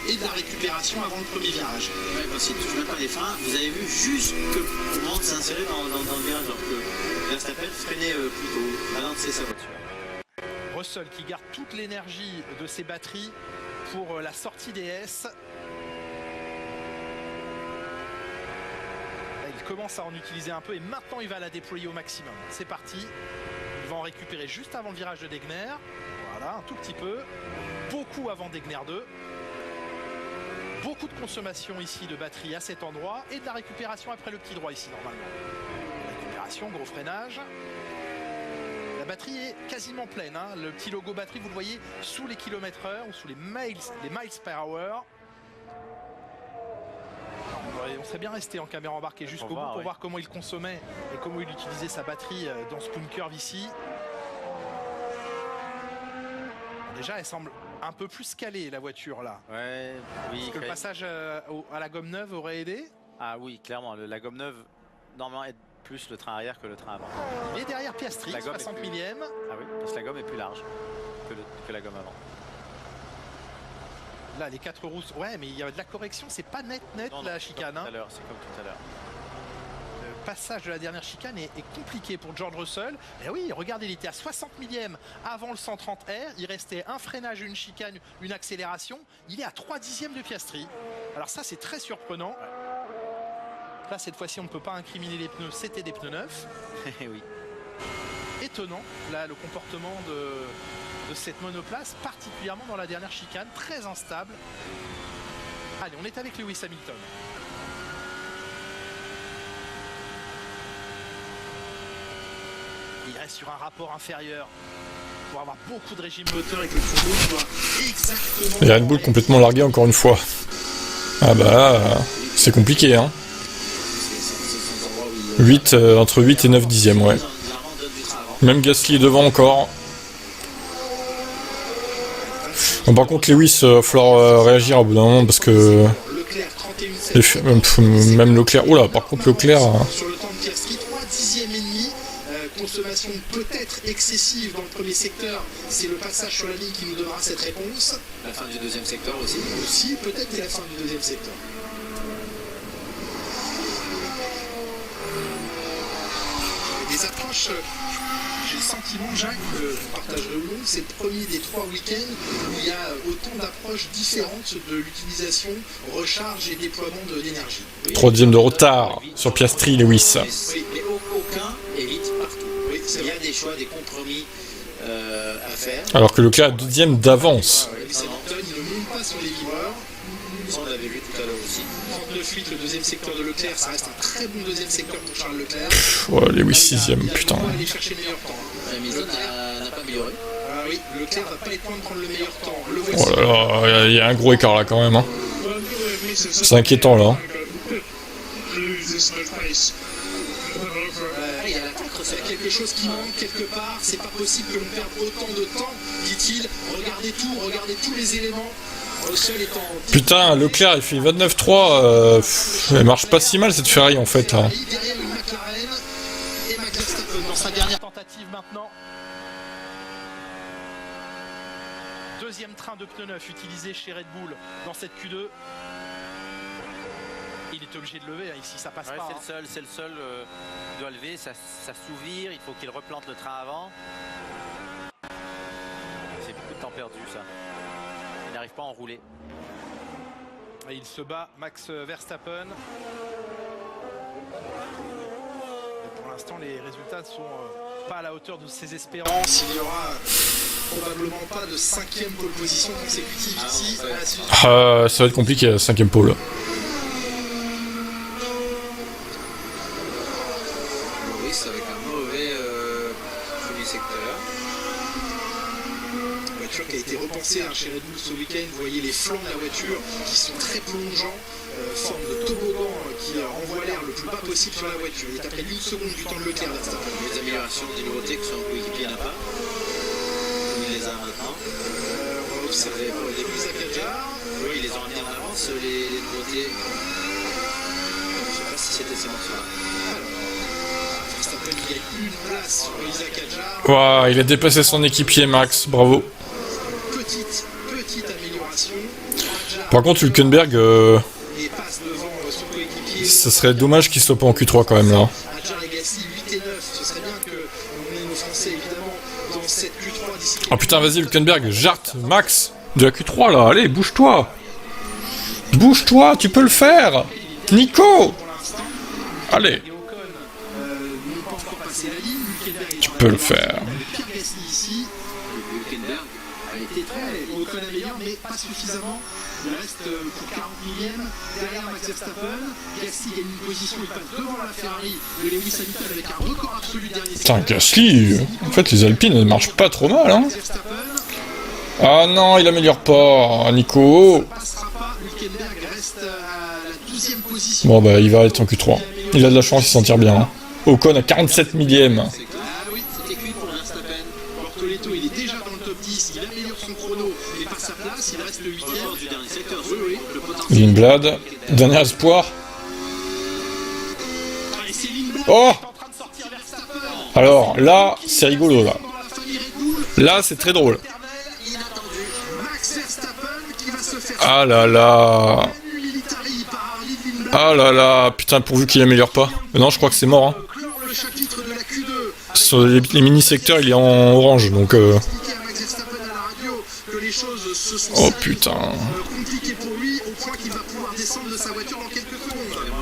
Et de la récupération avant le premier virage. Ouais, parce qu'il ne touche même pas les freins. Vous avez vu juste que au moment de s'insérer dans le virage, alors que Verstappen freinait plutôt, ralentit sa voiture. Russell qui garde toute l'énergie de ses batteries pour la sortie des S. Il commence à en utiliser un peu et maintenant il va la déployer au maximum. C'est parti. Il va en récupérer juste avant le virage de Degner. Voilà, un tout petit peu. Beaucoup avant Degner 2. Beaucoup de consommation ici de batterie à cet endroit et de la récupération après le petit droit ici normalement. Récupération, gros freinage. La batterie est quasiment pleine, hein. Le petit logo batterie vous le voyez sous les km/h ou sous les miles per hour. On serait bien resté en caméra embarquée jusqu'au bout pour voir comment il consommait et comment il utilisait sa batterie dans ce Spoon Curve ici. Déjà elle semble un peu plus calée la voiture là. Ouais, oui. Est-ce que le passage à la gomme neuve aurait aidé? Ah oui, clairement, la gomme neuve normalement aide plus le train arrière que le train avant. Et derrière Piastri, 60 millième. Ah oui, parce que la gomme est plus large que la gomme avant. Là les 4 roues, ouais mais il y a de la correction, c'est pas net la chicane. C'est comme tout à l'heure. Le passage de la dernière chicane est compliqué pour George Russell. Et oui, regardez, il était à 60 millième avant le 130R. Il restait un freinage, une chicane, une accélération. Il est à 3 dixièmes de Piastri. Alors ça, c'est très surprenant. Là, cette fois-ci, on ne peut pas incriminer les pneus. C'était des pneus neufs. Oui. Étonnant, là, le comportement de cette monoplace, particulièrement dans la dernière chicane, très instable. Allez, on est avec Lewis Hamilton. Il reste sur un rapport inférieur pour avoir beaucoup de régime moteur et que le fourgon soit exactement... Et Red Bull complètement largué encore une fois. Ah bah là, c'est compliqué hein. 8, entre 8 et 9 dixièmes, ouais. Même Gasly est devant encore. Bon, par contre Lewis, il va falloir réagir au bout d'un moment parce que... même Leclerc... Oula, par contre Leclerc... Sur le temps de Piastri, 3 dixièmes et demi. Consommation peut-être excessive dans le premier secteur. C'est le passage sur la ligne qui nous donnera cette réponse. La fin du deuxième secteur aussi. Aussi, peut-être que la fin du deuxième secteur. Des approches, j'ai le sentiment, Jacques, que vous partagerez ou non, c'est le premier des 3 week-ends où il y a autant d'approches différentes de l'utilisation, recharge et déploiement d'énergie. 3 dixièmes de retard sur Piastri, Lewis. Oui, mais aucun évite partout. Oui, il y a des choix, des compromis à faire. Alors que Leclerc a 2 dixièmes d'avance. Lewis Hamilton, il ne monte pas sur les vibreurs. Ça, on l'avait vu tout à l'heure aussi. 39,8 le deuxième secteur de Leclerc, ça reste un très bon deuxième secteur pour Charles Leclerc. Ouais, Lewis 6ème, putain. Il va aller chercher le meilleur temps. Hamilton n'a pas amélioré. Ah oui, Leclerc va pas être loin de prendre le meilleur temps. Le Oh là là, il y a un gros écart là quand même. Hein. C'est inquiétant là. Hein. Il y a quelque chose qui manque quelque part, c'est pas possible que l'on perde autant de temps, dit-il. Regardez tous les éléments. Putain, Leclerc il fait 29-3, elle marche pas si mal cette Ferrari en fait là. Dans sa dernière tentative maintenant. Deuxième train de pneus neuf utilisé chez Red Bull dans cette Q2. Il est obligé de lever, ici ça passe pas. C'est le seul qui doit lever, ça s'ouvre, il faut qu'il replante le train avant. C'est beaucoup de temps perdu ça. Il n'arrive pas à enrouler. Et il se bat, Max Verstappen. Et pour l'instant, les résultats ne sont pas à la hauteur de ses espérances. Il y aura probablement pas de 5e pole position consécutive ici. Ça va être compliqué, 5ème pole. Maurice avec un mauvais premier secteur. Voiture qui a été repensée chez Red Bull ce week-end. Vous voyez les flancs de la voiture qui sont très plongeants, forme de toboggan qui envoie l'air le plus bas possible sur la voiture. Il est à près d'une seconde du temps de Leclerc. Les améliorations des nouveautés que son coéquipier n'a pas. Il les a maintenant. On va observer les mises à Kadjar. Oui, ils les ont amenés en avance, les nouveautés. Je ne sais pas si c'était ces morceaux-là. Verstappen, il y a une place sur Isaac Kadjar. Waouh, il a dépassé son équipier Max, bravo. Petite amélioration. Par contre, Hülkenberg, ça serait dommage qu'il soit pas en Q3 quand même là. Oh putain, vas-y Hülkenberg, jarte Max de la Q3 là, allez, bouge-toi. Bouge-toi, tu peux le faire. Nico. Allez. Tu peux le faire. Ocon améliore, mais pas suffisamment. Il reste pour 40 millièmes derrière Max Verstappen. Gasly gagne une position, il passe devant la Ferrari de Lewis Hamilton avec un record absolu dernier. Putain, Gasly, en fait les Alpines elles marchent pas trop mal hein. Ah non, il améliore pas, Nico. Bon bah il va être en Q3. Il a de la chance, il s'en tire bien. Hein. Ocon à 47 millièmes. Ah oui, c'était cuit pour Verstappen. Bortoletto, il est déjà dans le top 10, il améliore son chrono, mais par sa place, il reste le 8ème. Du dernier secteur, oui. Lindblad, dernier espoir. Oh! Alors là, c'est rigolo là. Là, c'est très drôle. Ah là là. Ah là là, putain, pourvu qu'il améliore pas. Non, je crois que c'est mort. Hein. Sur les mini-secteurs, il est en orange, donc... Oh putain.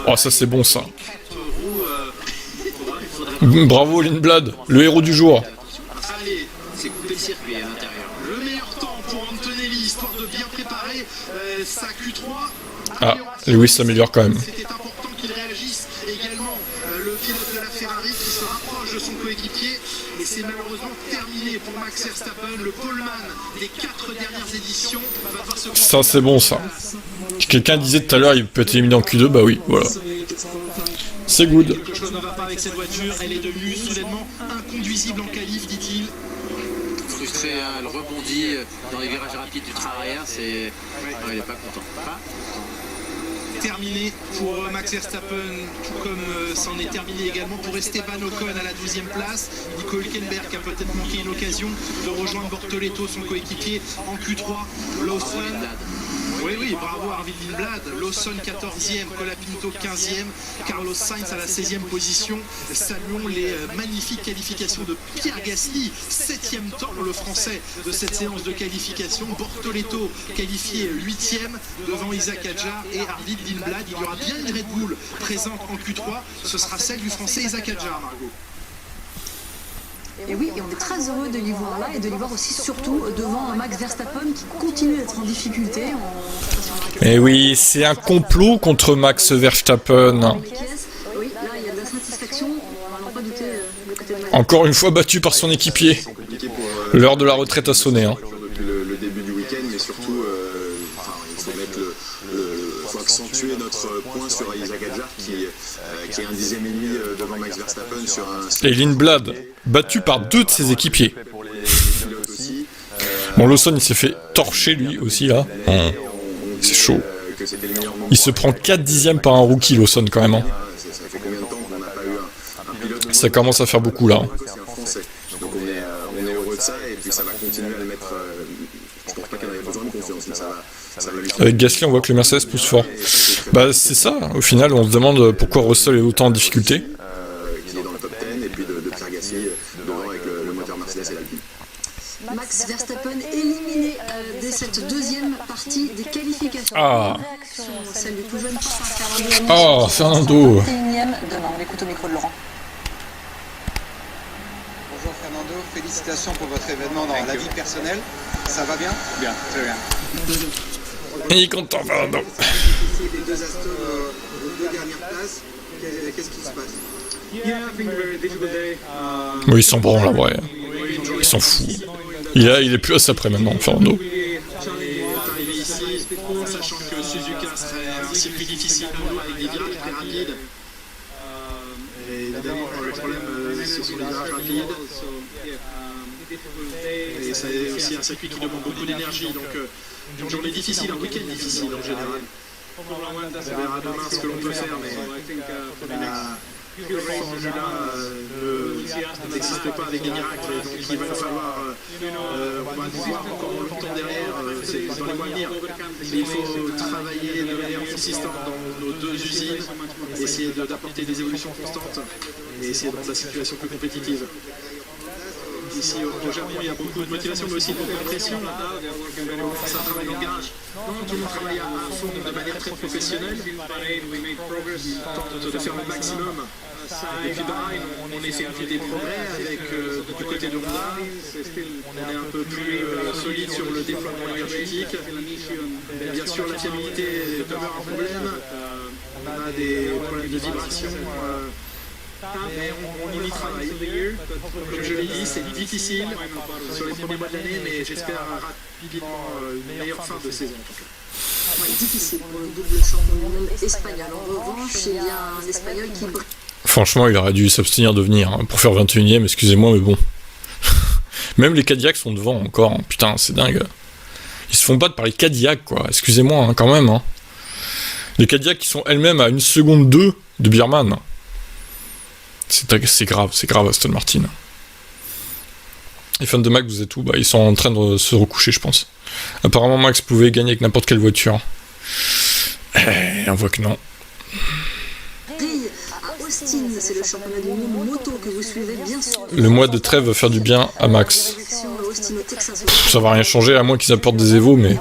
Oh, ça c'est bon, ça. Bravo, Lindblad, le héros du jour. Allez, c'est coupé le circuit à l'intérieur. Le meilleur temps pour Antonelli, histoire de bien préparer sa Q3. Ah, Lewis s'améliore quand même. C'était important qu'il réagisse également. Le pilote de la Ferrari qui se rapproche de son coéquipier. Et Max Verstappen, le poleman des 4 dernières éditions, va devoir se... Ça, c'est bon, ça. Quelqu'un disait tout à l'heure, il peut être éliminé en Q2, bah oui, voilà. C'est good. Quelque chose ne va pas avec cette voiture, elle est devenue soudainement inconduisible en qualif, dit-il. Frustré, elle rebondit dans les virages rapides du train arrière, c'est... Non, il n'est pas content. Terminé pour Max Verstappen, tout comme c'en est terminé également pour Esteban Ocon à la 12e place. Nico Hülkenberg a peut-être manqué une occasion de rejoindre Bortoleto, son coéquipier, en Q3. Lawson, oui, bravo Arvid Lindblad. Lawson 14e, Colapinto 15e, Carlos Sainz à la 16e position. Saluons les magnifiques qualifications de Pierre Gasly, 7e temps le français de cette séance de qualification. Bortoleto qualifié 8e devant Isaac Hadjar et Arvid Lindblad. Il y aura bien une Red Bull présente en Q3, ce sera celle du français Isaac Hadjar, Margot. Et oui, et on est très heureux de l'y voir là et de l'y voir aussi surtout devant un Max Verstappen qui continue d'être en difficulté. Mais oui, c'est un complot contre Max Verstappen. Oui, là il y a de la satisfaction, on n'en a pas douté le côté de Max. Encore une fois battu par son équipier. L'heure de la retraite a sonné. Hein. Depuis le début du week-end, mais surtout, il faut mettre faut accentuer notre point sur Isaac Hadjar qui est un 10e et demi devant Max Verstappen sur un... Et Lindblad, battu par 2 de ses équipiers. Bon, Lawson il s'est fait torcher lui aussi là. C'est chaud. Il se prend 4 dixièmes par un rookie, Lawson quand même. Hein. Ça commence à faire beaucoup là. Hein. Donc on est heureux de ça et puis ça va continuer à le mettre... Je pense pas qu'il en avait besoin de confiance, mais ça va lui... Avec Gasly, on voit que le Mercedes pousse fort. Bah c'est ça, au final on se demande pourquoi Russell est autant en difficulté. Qui est dans le top 10 et puis de Pierre Gasly devant avec le moteur Mercedes et l'Alpine. Max Verstappen éliminé dès cette deuxième partie des qualifications. Ah. Celle du tout jeune Fernando. Oh, Fernando. 21e demain, on écoute au micro de Laurent. Bonjour Fernando, félicitations pour votre événement dans la vie personnelle. Ça va bien? Bien, très bien. Il est content, Fernando. Les 2 Aston aux 2 dernières places, qu'est-ce qui se passe? Oui, ils s'en branlent là, ouais. Ils s'en foutent. Il est plus à ça après maintenant, Fernando. Sachant que Suzuka serait un circuit difficile pour nous avec des virages très rapides. Et évidemment, le problème, ce sont les virages rapides. Et c'est aussi un circuit qui demande beaucoup d'énergie. Donc, une journée difficile, un week-end difficile en général. On verra demain ce que l'on peut faire, mais la Formule 1 n'existe pas avec des miracles. Donc, il va nous falloir, on va nous voir encore longtemps derrière, c'est dans les mois à venir. Il faut travailler de manière consistante dans nos 2 usines, essayer d'apporter des évolutions constantes et essayer de rendre la situation plus compétitive. Ici au Japon, il y a beaucoup de motivation, mais aussi beaucoup de pression. Ça travaille dans le garage. Tout le monde travaille à fond de manière très professionnelle. On tente de faire le maximum. Depuis Bahreïn, on essaie de faire des progrès avec du côté de Honda. On est un peu plus solide sur le déploiement énergétique. Mais bien sûr, la fiabilité demeure un problème. On a des problèmes de vibration. Mais on y travaille. Comme je l'ai dit, c'est difficile sur les premiers mois de l'année, mais j'espère rapidement une meilleure fin de saison. Difficile pour le double champion du monde espagnol. En revanche, il y a un espagnol qui... Franchement, il aurait dû s'abstenir de venir hein, pour faire 21ème, excusez-moi, mais bon. Même les Cadillacs sont devant encore, hein. Putain, c'est dingue. Ils se font battre par les Cadillacs, quoi, excusez-moi, hein, quand même. Hein. Les Cadillacs qui sont elles-mêmes à 1 seconde 2 de Birman. C'est grave Aston Martin. Les fans de Max, vous êtes où? Bah, ils sont en train de se recoucher, je pense. Apparemment, Max pouvait gagner avec n'importe quelle voiture. On voit que non. À Austin, c'est le championnat du monde moto que vous suivez bien sûr. Le mois de trêve va faire du bien à Max. Ça va rien changer, à moins qu'ils apportent des évos, mais...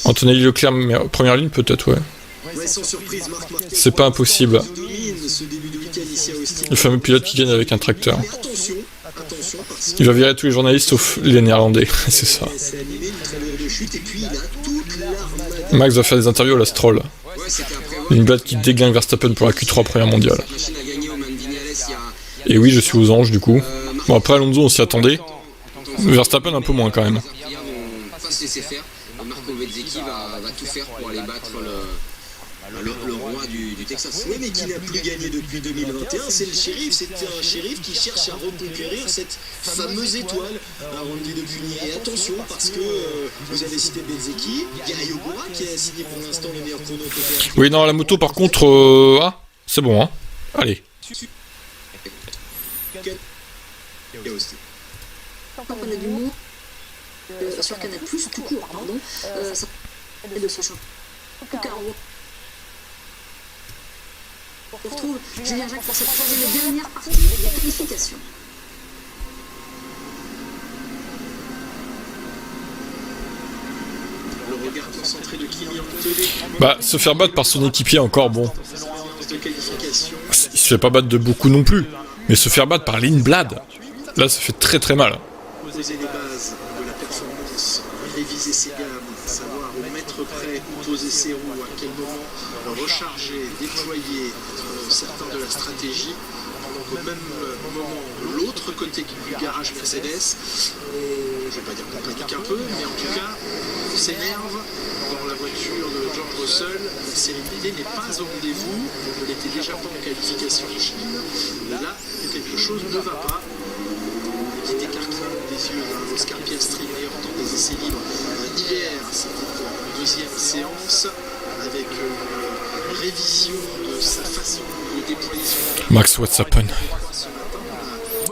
Antonelli Leclerc, mais première ligne, peut-être, ouais. C'est pas impossible. Le fameux pilote qui gagne avec un tracteur. Il va virer tous les journalistes sauf les Néerlandais, c'est ça. Max va faire des interviews à la Stroll. Une blague qui déglingue Verstappen pour la Q3 première mondiale. Et oui, je suis aux anges du coup. Bon, après Alonso, on s'y attendait. Verstappen un peu moins quand même. Ils vont pas se laisser faire. Marco Bezzecchi va tout faire pour aller battre le roi du Texas. Oui, mais qui n'a plus gagné depuis 2021, c'est le shérif. C'est un shérif qui cherche à reconquérir cette fameuse étoile à Randy de Puny. Et attention, parce que vous avez cité Bezzecchi, il y a Yogura qui a signé pour l'instant le meilleur chrono côté. Oui, non, la moto par contre, c'est bon, hein. Allez. Championnat du monde sur Canal+, tout court, pardon, ça de ce championnat. On retrouve Julien Jacques pour cette troisième et dernière partie des qualifications. Le regard concentré de Kylian Télé. Bah, se faire battre par son équipier encore, bon. Il se fait pas battre de beaucoup non plus. Mais se faire battre par Lindblad, là, ça fait très très mal. Poser les bases de la performance, réviser ses gammes, savoir au mètre près où poser ses roues, à quel moment recharger, déployer certains de la stratégie. Au même moment, l'autre côté du garage Mercedes, je vais pas dire qu'on panique un peu, mais en tout cas, on s'énerve dans la voiture de George Russell. La sérénité n'est pas au rendez-vous, elle n'était déjà pas en qualification en Chine. Là, quelque chose ne va pas. Petit écartement des yeux d'Oscar Piastri, meilleur temps des essais libres hier. C'était une deuxième séance avec une révision de sa façon de déployer son Max Verstappen.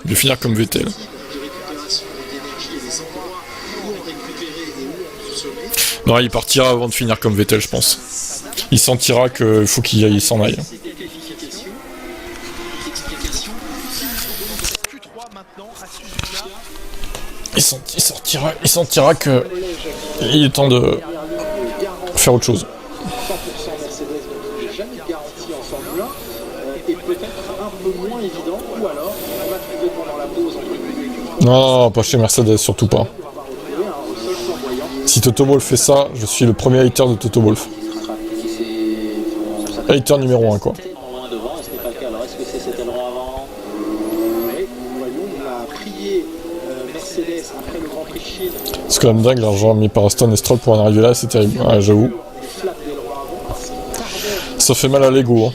De finir comme Vettel. Non, il partira avant de finir comme Vettel, je pense. Il sentira qu'il faut qu'il s'en aille. Il sentira que il est temps de faire autre chose. Non, pas chez Mercedes, surtout pas. Si Toto Wolff fait ça, je suis le premier hater de Toto Wolff. Hater numéro 1, quoi. C'est quand même dingue l'argent mis par Aston et Stroll pour en arriver là, c'est terrible, ouais, j'avoue. Ça fait mal à l'ego, hein.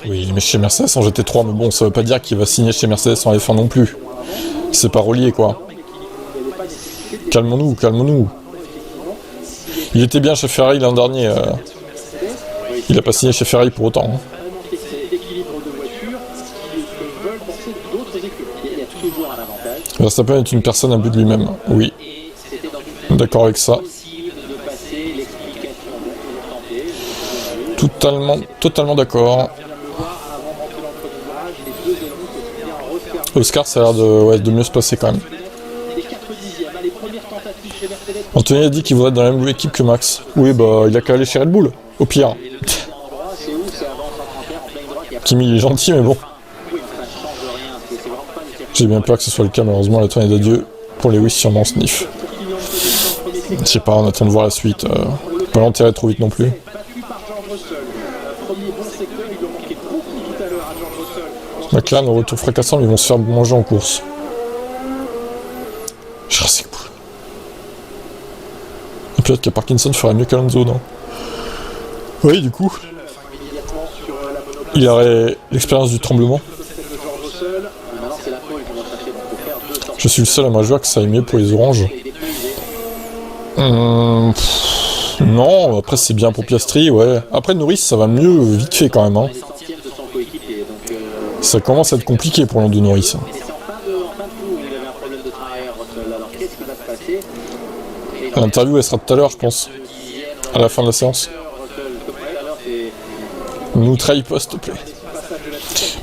Oui, mais chez Mercedes en GT3, mais bon, ça veut pas dire qu'il va signer chez Mercedes en F1 non plus. C'est pas relié, quoi. Calmons-nous, calmons-nous. Il était bien chez Ferrari l'an dernier. Il a pas signé chez Ferrari pour autant. Hein. Verstappen est une personne imbue de lui-même. Oui. D'accord avec ça. Totalement d'accord. Oscar, ça a l'air de mieux se passer quand même. Anthony a dit qu'il voudrait être dans la même équipe que Max. Oui, bah, il a qu'à aller chez Red Bull, au pire. Kimi, il est gentil, mais bon. J'ai bien peur que ce soit le cas, malheureusement, la tournée d'adieu pour Lewis sûrement sniff. Je sais pas, on attend de voir la suite. Pas l'enterrer trop vite non plus. McLaren au retour fracassant, mais ils vont se faire manger en course. Jurassic Bull. Un pilote qui a Parkinson ferait mieux qu'Alonso, non? Oui, du coup. Il aurait l'expérience du tremblement. Je suis le seul à ma joie que ça aille mieux pour les oranges. Non, après c'est bien pour Piastri, ouais. Après Norris, ça va mieux vite fait quand même. Hein. Ça commence à être compliqué pour Lando Norris. L'interview, elle sera tout à l'heure, je pense. À la fin de la séance. Nous trahis pas, s'il te plaît.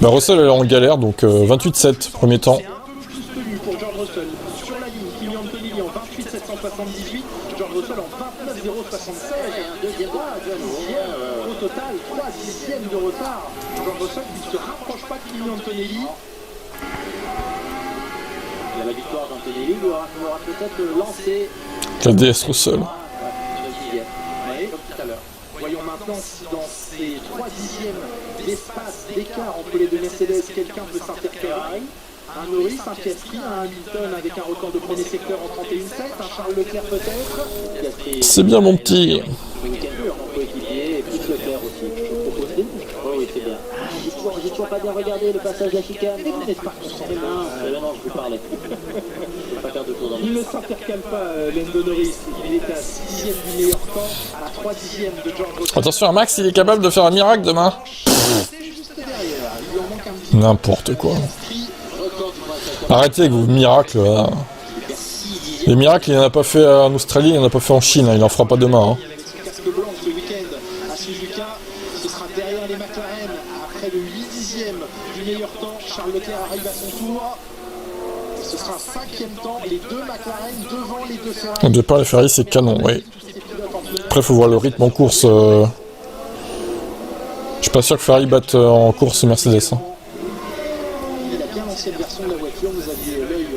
Bah, Russell elle est en galère, donc 28-7, premier temps. La victoire d'Antonelli lui aura peut-être lancé La DS Russell. Mais, comme tout à l'heure. Voyons maintenant si dans ces 3 dixièmes d'espace, d'écart entre les deux Mercedes, quelqu'un peut s'intercaler. Un Norris, un Piastri, un Hamilton avec un record de premier secteur en 31,7, un Charles Leclerc peut-être. C'est bien mon petit. Mon coéquipier, et plus Leclerc aussi. Je peux proposer. Oui, c'est bien. J'ai toujours pas bien regardé le passage de la chicane. Mais vous n'êtes pas concentré. Non, je vous parlais. Je vais pas faire de tour dans Il ne s'intercale pas, Lando Norris. Il est à 6e du meilleur temps, à 3 dixièmes de George Russell. Attention à Max, il est capable de faire un miracle demain. N'importe quoi. Arrêtez avec vos miracles là. Les miracles, il n'en a pas fait en Australie, il n'en a pas fait en Chine, il n'en fera pas demain. Casque blanc ce week-end à Suzuka, ce sera derrière les McLaren après le 8 dixième du meilleur temps. Charles Leclerc arrive à son tour. Ce sera 5e temps, les 2 McLaren devant les 2 Ferrari. Au départ, les Ferrari, c'est canon, oui. Après, il faut voir le rythme en course. Je suis pas sûr que Ferrari batte en course Mercedes. Hein. Il a bien l'ancienne version de la voiture, vous aviez l'œil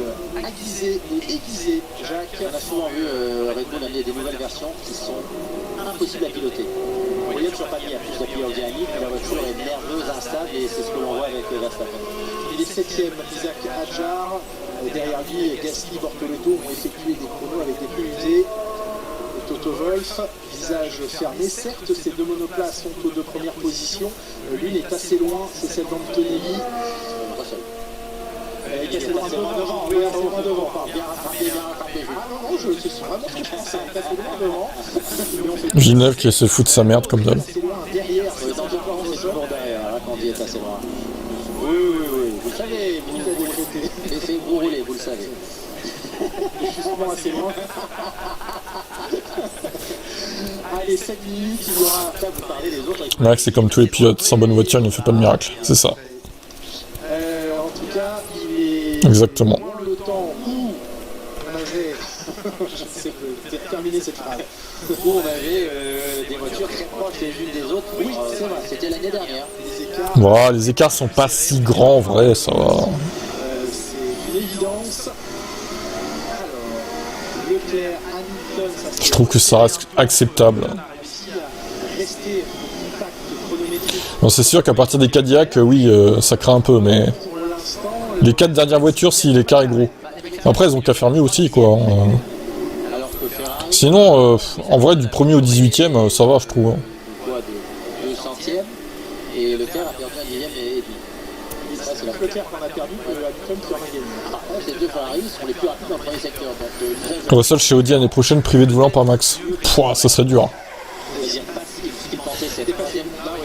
aiguisé et aiguisé, Jacques. On a souvent vu Red Bull amener des nouvelles versions qui sont impossibles à piloter. Vous voyez, toujours pas mis à plus d'appui aérodynamique, mais la voiture est nerveuse, instable, et c'est ce que l'on voit avec Verstappen. Il est 7e, Isaac Hadjar. Derrière lui, Gasly, Bortoleto ont effectué des chronos avec des plus usés. Toto Wolff, visage fermé. Certes, ces 2 monoplaces sont aux 2 premières positions. L'une est assez loin, c'est celle d'Antonelli. Il est assez loin devant, oui, assez loin devant. Bien rattrapé, bien rattrapé. Ah non, non, c'est vraiment ce que je pensais. Il est assez loin devant. Villeneuve qui essaie de foutre sa merde comme d'hab. C'est loin derrière. C'est toujours derrière, là, quand on dit est assez loin. Oui, vous le savez, vous roulez, vous le savez. Justement assez loin. Allez, 7 minutes, il y aura Ça, vous parlez des autres. Max, c'est comme tous les pilotes, sans bonne voiture, il ne fait pas de miracle. C'est ça. En tout cas, il est... Exactement. Le temps où on avait... je sais que c'est terminé cette phrase. Où on avait des voitures très proches les unes des autres. Oui, c'est vrai, c'était l'année dernière. Voilà, les écarts sont pas si grands en vrai, ça va. C'est une évidence. Alors, Leclerc, Hamilton, ça Je trouve que ça reste acceptable. rester au contact chronométrique. Bon, c'est sûr qu'à partir des Cadillacs, oui, ça craint un peu, mais les 4 dernières voitures, si l'écart est gros. Après, ils ont qu'à faire mieux aussi, quoi. Sinon, en vrai, du 1er au 18e, ça va, je trouve. De 200e, et Leclerc a perdu un 10e et demi. Ça, c'est la Leclerc qu'on a perdu, Hamilton qui en a gagné. Par contre, ces 2 Ferrari sont les plus rapides dans le premier secteur. Donc, Russell chez Audi l'année prochaine, privé de volant par Max. Pouah, ça serait dur. ce qu'il pensait, c'est 3e.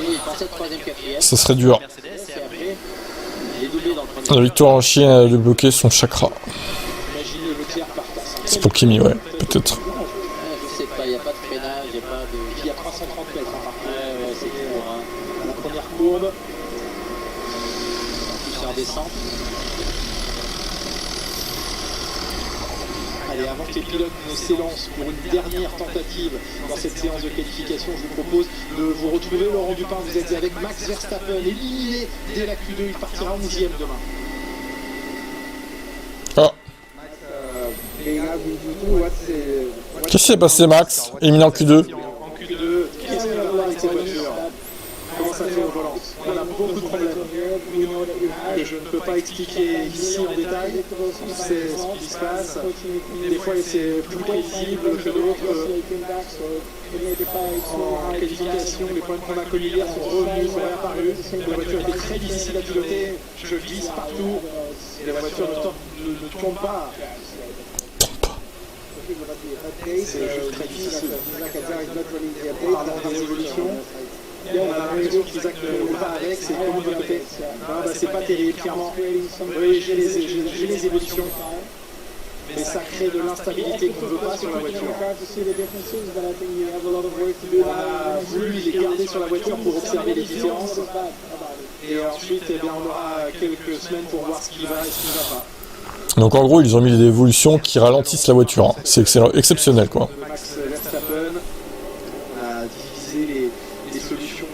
Il pensait 3e, 4e. Ça serait dur. Il est doublé dans le premier. La victoire en Chine a dû bloquer son chakra. Imaginez Leclerc par place. C'est pour Kimi, ouais, peut-être. Je sais pas, il n'y a pas de freinage, il n'y a pas de... Il y a 330 mètres par contre. Ouais, c'est court, hein. La première courbe. C'est en descente. Allez, avant que les pilotes ne s'élancent pour une dernière tentative dans cette séance de qualification, je vous propose de vous retrouver. Laurent Dupin, vous êtes avec Max Verstappen, éliminé dès la Q2, il partira 11e demain. Ah. Qu'est-ce qui s'est passé, Max? Éliminé en Q2. En Q2, qu'est-ce qu'on va voir avec cette voiture? Comment ça fait au volant? On a beaucoup de problèmes que je ne peux pas expliquer ici en détail. On sait ce qui se passe. Des fois, c'est plus prévisible que d'autres. En qualification, les points qu'on a connus hier sont revenus, sont réapparus. La voiture était très difficile à piloter. Je glisse partout. Et la voiture ne tourne pas. C'est juste très difficile. On parle des évolutions. Et on a l'impression qu'Isaac ne va avec, c'est comme de côté. C'est pas terrible, clairement. Oui, j'ai les évolutions. Mais ça crée de l'instabilité qu'on ne veut pas sur la voiture. On a voulu les garder sur la voiture pour observer les différences. Et ensuite, eh bien, on aura quelques semaines pour voir ce qui va et ce qui ne va pas. Donc en gros, ils ont mis des évolutions qui ralentissent la voiture. Hein. C'est exceptionnel, quoi. Max Verstappen a divisé les solutions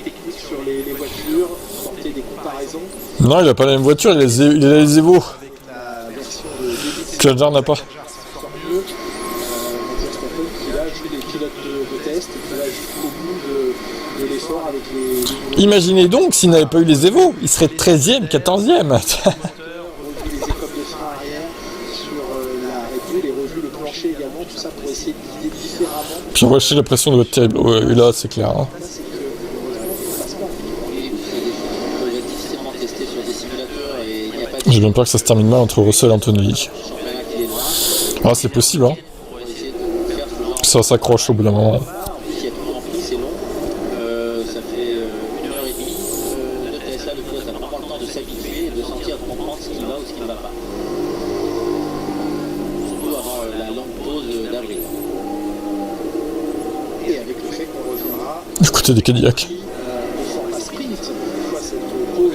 techniques sur les voitures, sorti des comparaisons. Non, il a pas la même voiture, il a les Evo. Avec la version de Kadjar n'a pas. Encore mieux. Verstappen qui là joue des pilotes de test, qui va jusqu'au bout de l'effort avec les... Imaginez donc s'il n'avait pas eu les Evo, il serait 13e, 14e. les écopes de frein arrière sur la Red Bull et revu le plancher également, tout ça pour essayer de guider différemment. Puis relâcher la pression doit être terrible. Ouais, et là, c'est clair. Hein. J'ai bien peur que ça se termine mal entre Russell et Antonelli. Ah, c'est possible, hein. Ça s'accroche au bout d'un moment. C'est long, ça fait 1h30 de TSA, le pilote a vraiment le temps de s'habituer et de sentir, de comprendre ce qui va ou ce qui ne va pas. Surtout avant la longue pause d'avril. Et avec le fait qu'on reviendra Du côté des Cadillacs. au format sprint, une fois cette pause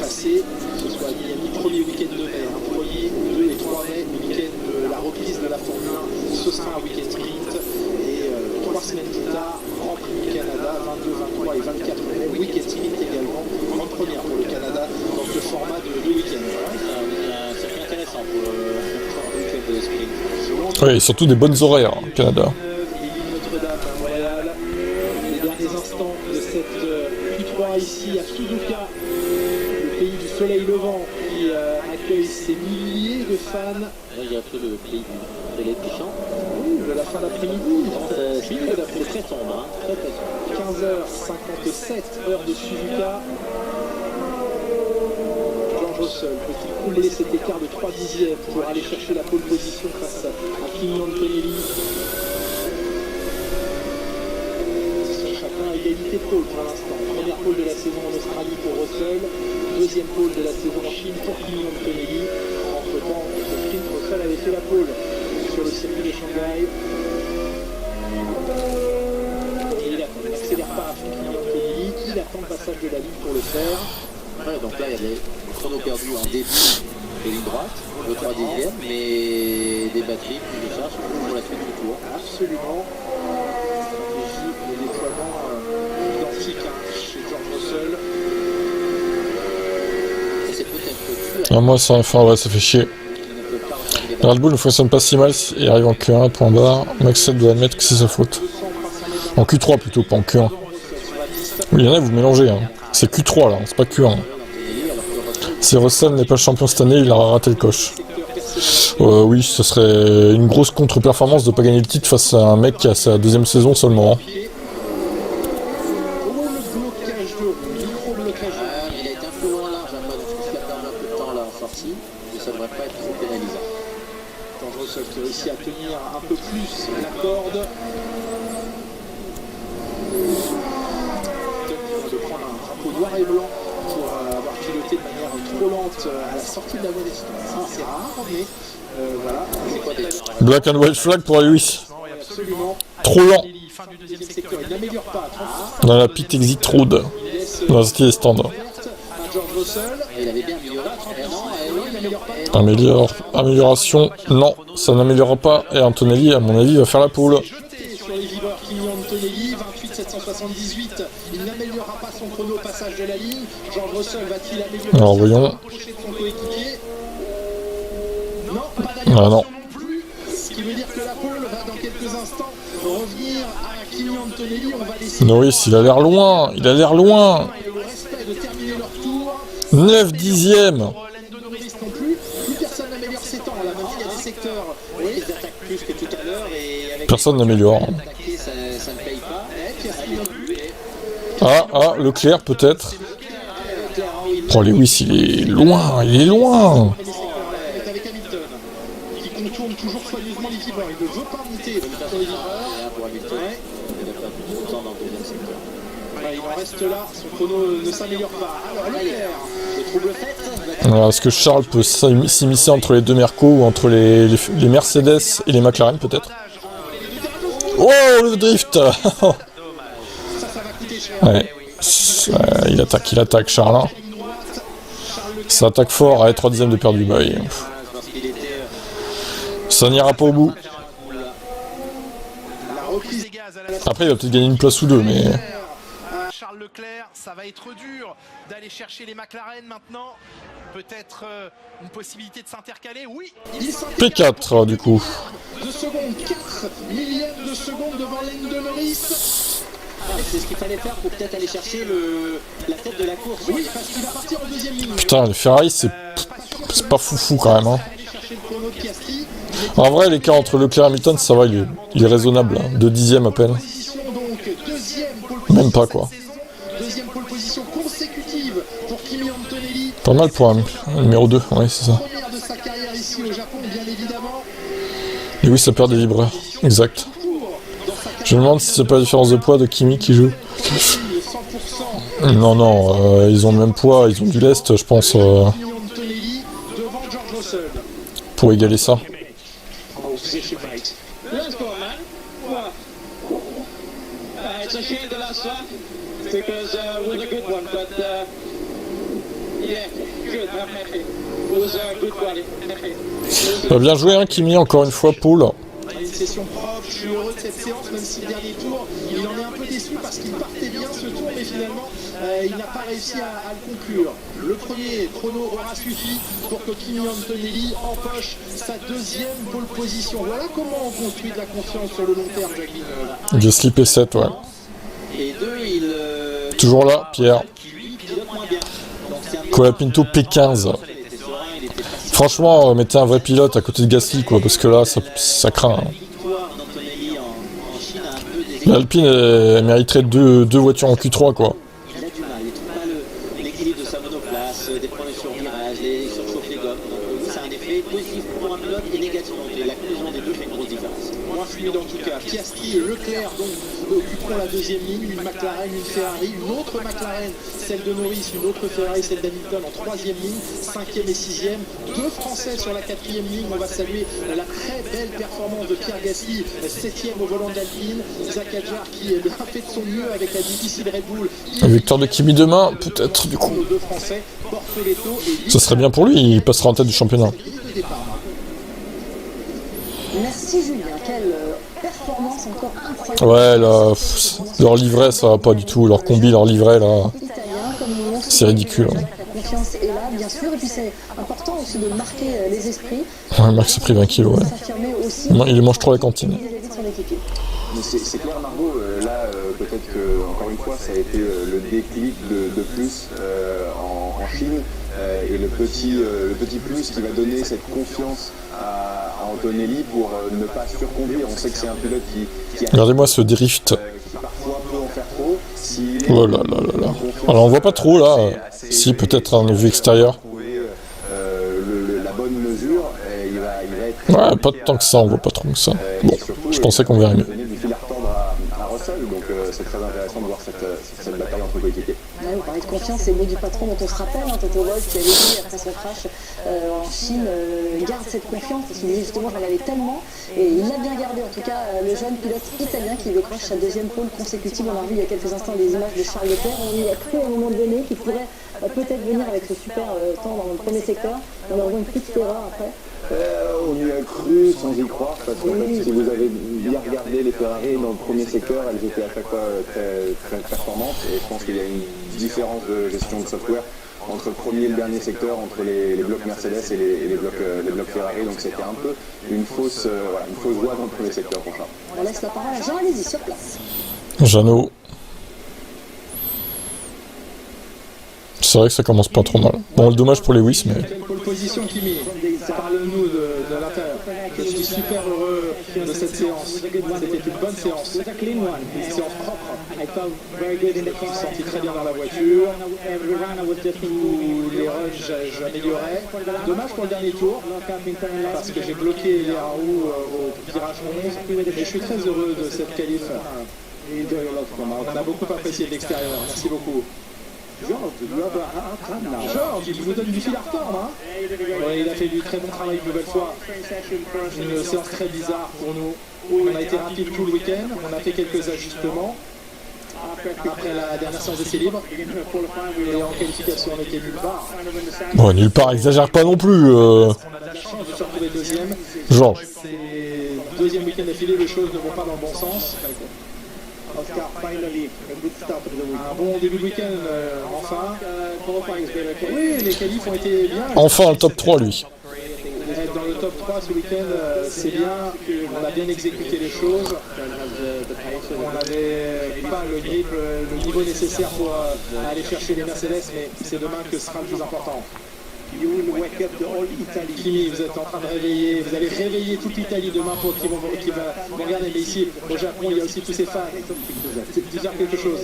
passée, que ce soit Miami, premier week-end de mai, un premier, 2 et 3 mai, le week-end de la reprise de la Formule 1, ce sera un week-end sprint, et 3 semaines plus tard, Grand Prix du Canada, 22, 23 et 24 mai, week-end sprint également, grande première pour le Canada, dans ce format de 2 week-ends. Voilà, c'est un circuit intéressant pour le week-end de sprint. Oui, et surtout des bonnes horaires, au Canada. Notre-Dame à Montréal, les derniers instants de cette Q3 ici à Suzuka, le pays du soleil levant qui accueille ces milliers de fans. Là, il y a un peu le pays de l'électricien. Oui, de la fin d'après-midi. C'est très sombre, hein. Très sombre. 15h57, heure de Suzuka. George Russell peut-il combler cet écart de 3 dixièmes pour aller chercher la pole position face à Kimi Antonelli? Chacun à égalité de pole pour l'instant. Première pole de la saison en Australie pour Russell, deuxième pole de la saison en Chine pour Kimi Antonelli. Entre-temps, au sprint, Russell avait fait la pole sur le circuit de Shanghai. Et il n'accélère pas à fond Kimi Antonelli, il attend le passage de la ligne pour le faire. Ouais, donc là, il y a des chronos perdus en début de ligne droite, le 3 dixième, mais des batteries plus de charge pour la suite du tour. Absolument. Stratégie de déploiement identique chez George Russell. Et c'est peut-être plus Ah, moi, ça, enfin, ouais, ça fait chier. Le Red Bull ne fonctionne pas si mal et arrive en Q1, point barre. Maxel doit admettre que c'est sa faute. En Q3 plutôt, pas en Q1. Oui, il y en a, vous mélangez. Hein. C'est Q3 là, c'est pas Q1. Si Russell n'est pas champion cette année, il aura raté le coche. Oui, ce serait une grosse contre-performance de ne pas gagner le titre face à un mec qui a sa deuxième saison seulement. Hein. il a été un peu loin large, moi, donc je pense qu'il a perdu un peu de temps là en sortie, mais ça devrait pas être trop pénalisant. George Russell qui réussit à tenir un peu plus la corde. De prendre un drapeau noir et blanc pour avoir piloté de manière trop lente à la sortie de la voie d'escalade. C'est rare, mais voilà. C'est quoi des... Black and white flag pour Lewis. Absolument. Trop lent. Fin du deuxième secteur, il n'améliore pas. Dans la pit exit road. Dans ce qui est standard. George Russell. Il avait bien amélioré. Amélioration, non, ça n'améliorera pas. Et Antonelli, à mon avis, va faire la poule. Sur les vibreurs Kimi Antonelli, 28,778. Il n'améliorera pas son chrono au passage de la ligne. George Russell va-t-il améliorer Alors voyons. son coéquipier? Non, pas Ah d'amélioration non. non plus. Ce qui veut dire que la pole va dans quelques instants revenir à Kimi Antonelli. On va laisser. Norris, il a l'air loin. Il a l'air loin. Et le respect de terminer leur tour. 9 dixièmes. Lando Norris non plus. Plus personne n'améliore ses temps là, même s'il y a des secteurs. Oui, ils attaquent plus que tout à l'heure. Et avec Personne n'améliore. Ça ne paye pas. Piastri non plus. Ah, Leclerc peut-être. Oh, Lewis, il est loin. Il est loin. Avec Hamilton, qui contourne toujours soigneusement les vibreurs. Il ne veut pas monter sur les vibreurs. Pour Hamilton, il a perdu beaucoup de temps dans le deuxième secteur. Il en reste là, son chrono ne s'améliore pas. Alors Leclerc, le trouble fait. Alors, est-ce que Charles peut s'immiscer entre les deux Mercos ou entre les Mercedes et les McLaren peut-être? Oh, le drift. Ouais. Il attaque Charles. Hein. Ça attaque fort, à 3 dixièmes de perdu. Bah, ça n'ira pas au bout. Après, il va peut-être gagner une place ou deux, mais... Charles Leclerc. Ça va être dur d'aller chercher les McLaren maintenant. Peut-être une possibilité de s'intercaler. Oui, P4 du coup. 2 secondes, 4 millièmes de seconde devant Lando Norris. C'est ce qu'il fallait faire pour peut-être aller chercher la tête de la course. Oui, parce qu'il va partir en deuxième ligne. Putain, les Ferrari, c'est pas foufou quand même. Hein. En vrai, l'écart entre Leclerc et Hamilton, ça va, il est raisonnable. Hein. 2 dixièmes à peine. Même pas quoi. Deuxième pole position consécutive pour Kimi Antonelli. Pas mal pour un numéro 2, ouais, c'est ça. Première de sa carrière ici au Japon, bien évidemment. Et oui, ça perd des vibreurs. Exact. Je me demande si c'est pas la différence de poids de Kimi qui joue. Non, non, ils ont le même poids, ils ont du lest, je pense, pour égaler ça. Bien joué, hein, Kimi, encore une fois, Paul. Une session propre, je suis heureux de cette séance, même si le dernier tour, il en est un peu déçu parce qu'il partait bien ce tour, mais finalement, il n'a pas réussi à le conclure. Le premier chrono aura suffi pour que Kimi Antonelli empoche sa deuxième pole position. Voilà comment on construit de la confiance sur le long terme, Jacqueline. J'ai slippé 7, ouais. Et 2, il... Toujours là, Pierre. Colapinto P15. Franchement, mettez un vrai pilote à côté de Gasly, quoi, parce que là, ça craint. Hein. L'Alpine, elle mériterait deux voitures en Q3, quoi. Il a du mal, il trouve pas l'équilibre de sa monoplace, des problèmes sur virage, il surchauffe les gommes. Donc, c'est un effet positif pour un pilote et négatif. Donc la combinaison des deux fait une grosse différence. Moins fluide en tout cas. Piastri et Leclerc donc occuperont la deuxième ligne, une McLaren, une Ferrari, une autre McLaren, celle de Norris, une autre Ferrari, celle d'Hamilton en troisième ligne, cinquième et sixième. 2 Français sur la quatrième ligne. On va saluer la très belle performance de Pierre Gasly, septième au volant d'Alpine. Zach Hadjar qui a fait de son mieux avec la difficile Red Bull. Victoire de Kimi demain, peut-être du coup. Ça serait bien pour lui, il passera en tête du championnat. Merci Julien, quelle performance encore incroyable. Ouais, là, leur livret, ça va pas du tout. Leur combi, leur livret, là, c'est ridicule. Hein. La confiance est là, bien sûr, et puis c'est important aussi de marquer les esprits. Ouais, Max a pris 20 kilos, ouais. Il les mange trop à la cantine. C'est clair, Margot, là, peut-être que, encore une fois, ça a été le déclic de plus en Chine, et le petit plus qui va donner cette confiance à Antonelli pour ne pas surconduire. On sait que c'est un pilote qui Regardez-moi ce drift. parfois peut en faire trop. Oh là là là là. Alors on voit pas trop là. Si, peut-être un vue extérieur. La bonne mesure, il va être... Ouais, pas tant que ça, on voit pas trop que ça. Bon, je pensais qu'on verrait mieux. Du fil à retordre à Russell, donc c'est très intéressant de voir cette bataille entre coéquipiers. Ouais, vous parlez de confiance, c'est le mot du patron dont on se rappelle, hein, Toto Wolff qui avait dit après son crash en Chine, garde cette confiance, parce qu'il disait justement j'en avais tellement, et il l'a bien gardé en tout cas, le jeune pilote italien qui décroche sa deuxième pole consécutive. On a vu il y a quelques instants les images de Charles Leclerc, on y a cru à un moment donné qu'il pourrait peut-être venir avec ce super temps dans le premier secteur, on en voit une petite erreur après. On y a cru sans y croire, parce qu'en fait, si vous avez bien regardé les Ferrari dans le premier secteur, elles étaient à chaque fois très, très performantes, et je pense qu'il y a une différence de gestion de software entre le premier et le dernier secteur, entre les blocs Mercedes et les blocs Ferrari, donc c'était un peu une fausse voie dans le premier secteur prochain. On laisse la parole à Jean, allez-y, sur place. Jeannot. C'est vrai que ça commence pas trop mal. Bon, le dommage pour les Lewis, mais... Pole position, Kimi. Parle-nous de l'intérieur. Je suis super heureux de cette séance. C'était une bonne séance. Une séance propre. Je me suis senti très bien dans la voiture. Tous les rushs, j'améliorais. Dommage pour le dernier tour, parce que j'ai bloqué les roues au virage 11. Mais je suis très heureux de cette qualif. On a beaucoup apprécié de l'extérieur. Merci beaucoup. George, il vous donne du fil à retordre, hein. Ouais, il a fait du très bon travail une nouvelle fois. Une séance très bizarre pour nous. On a été rapide tout le week-end, on a fait quelques ajustements. Après la dernière séance d'essai libre, et en qualification on était nulle part. Bon, nulle part, exagère pas non plus. On a de la chance de se retrouver deuxième. Georges. C'est deuxième week-end d'affilée, les choses ne vont pas dans le bon sens. Un bon début de week-end, enfin. Oui, les qualifs ont été bien. Enfin, le top 3, lui. Être dans le top 3 ce week-end, c'est bien. On a bien exécuté les choses. On n'avait pas le grip, le niveau nécessaire pour aller chercher les Mercedes, mais c'est demain que ce sera le plus important. Kimi, vous êtes en train de réveiller, vous allez réveiller toute l'Italie demain pour qui va regarder. Mais ici, au Japon, il y a aussi tous ces fans. C'est dire quelque chose.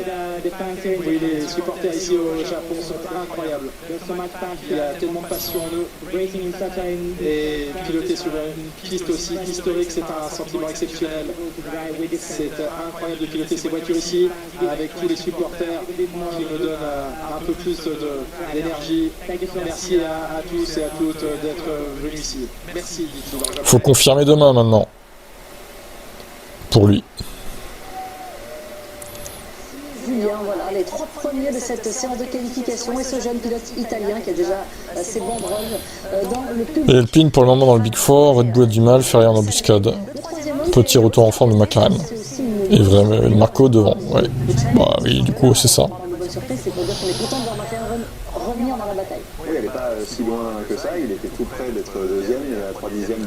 Oui, les supporters ici au Japon sont incroyables. Il y a tellement de passion en eux. Et piloter sur une piste aussi historique, c'est un sentiment exceptionnel. C'est incroyable de piloter ces voitures ici avec tous les supporters qui me donnent un peu plus d'énergie. Merci à tous et à toutes d'être venus ici. Merci, dit-il. Faut confirmer demain maintenant. Pour lui. Julien, voilà, les 3 premiers de cette séance de qualification et ce jeune pilote italien qui a déjà ses banderoles dans le public. Et Alpine pour le moment dans le Big Four, Red Bull a du mal, Ferrari en embuscade. Petit retour en forme de McLaren. Et vraiment, Marco devant, ouais. Bah oui, du coup, c'est ça. Une bonne surprise, c'est pour dire qu'on est content de voir McLaren revenir dans la bataille. Oui, elle n'est pas si loin que ça, il était tout près d'être deuxième, il y a 3 dixièmes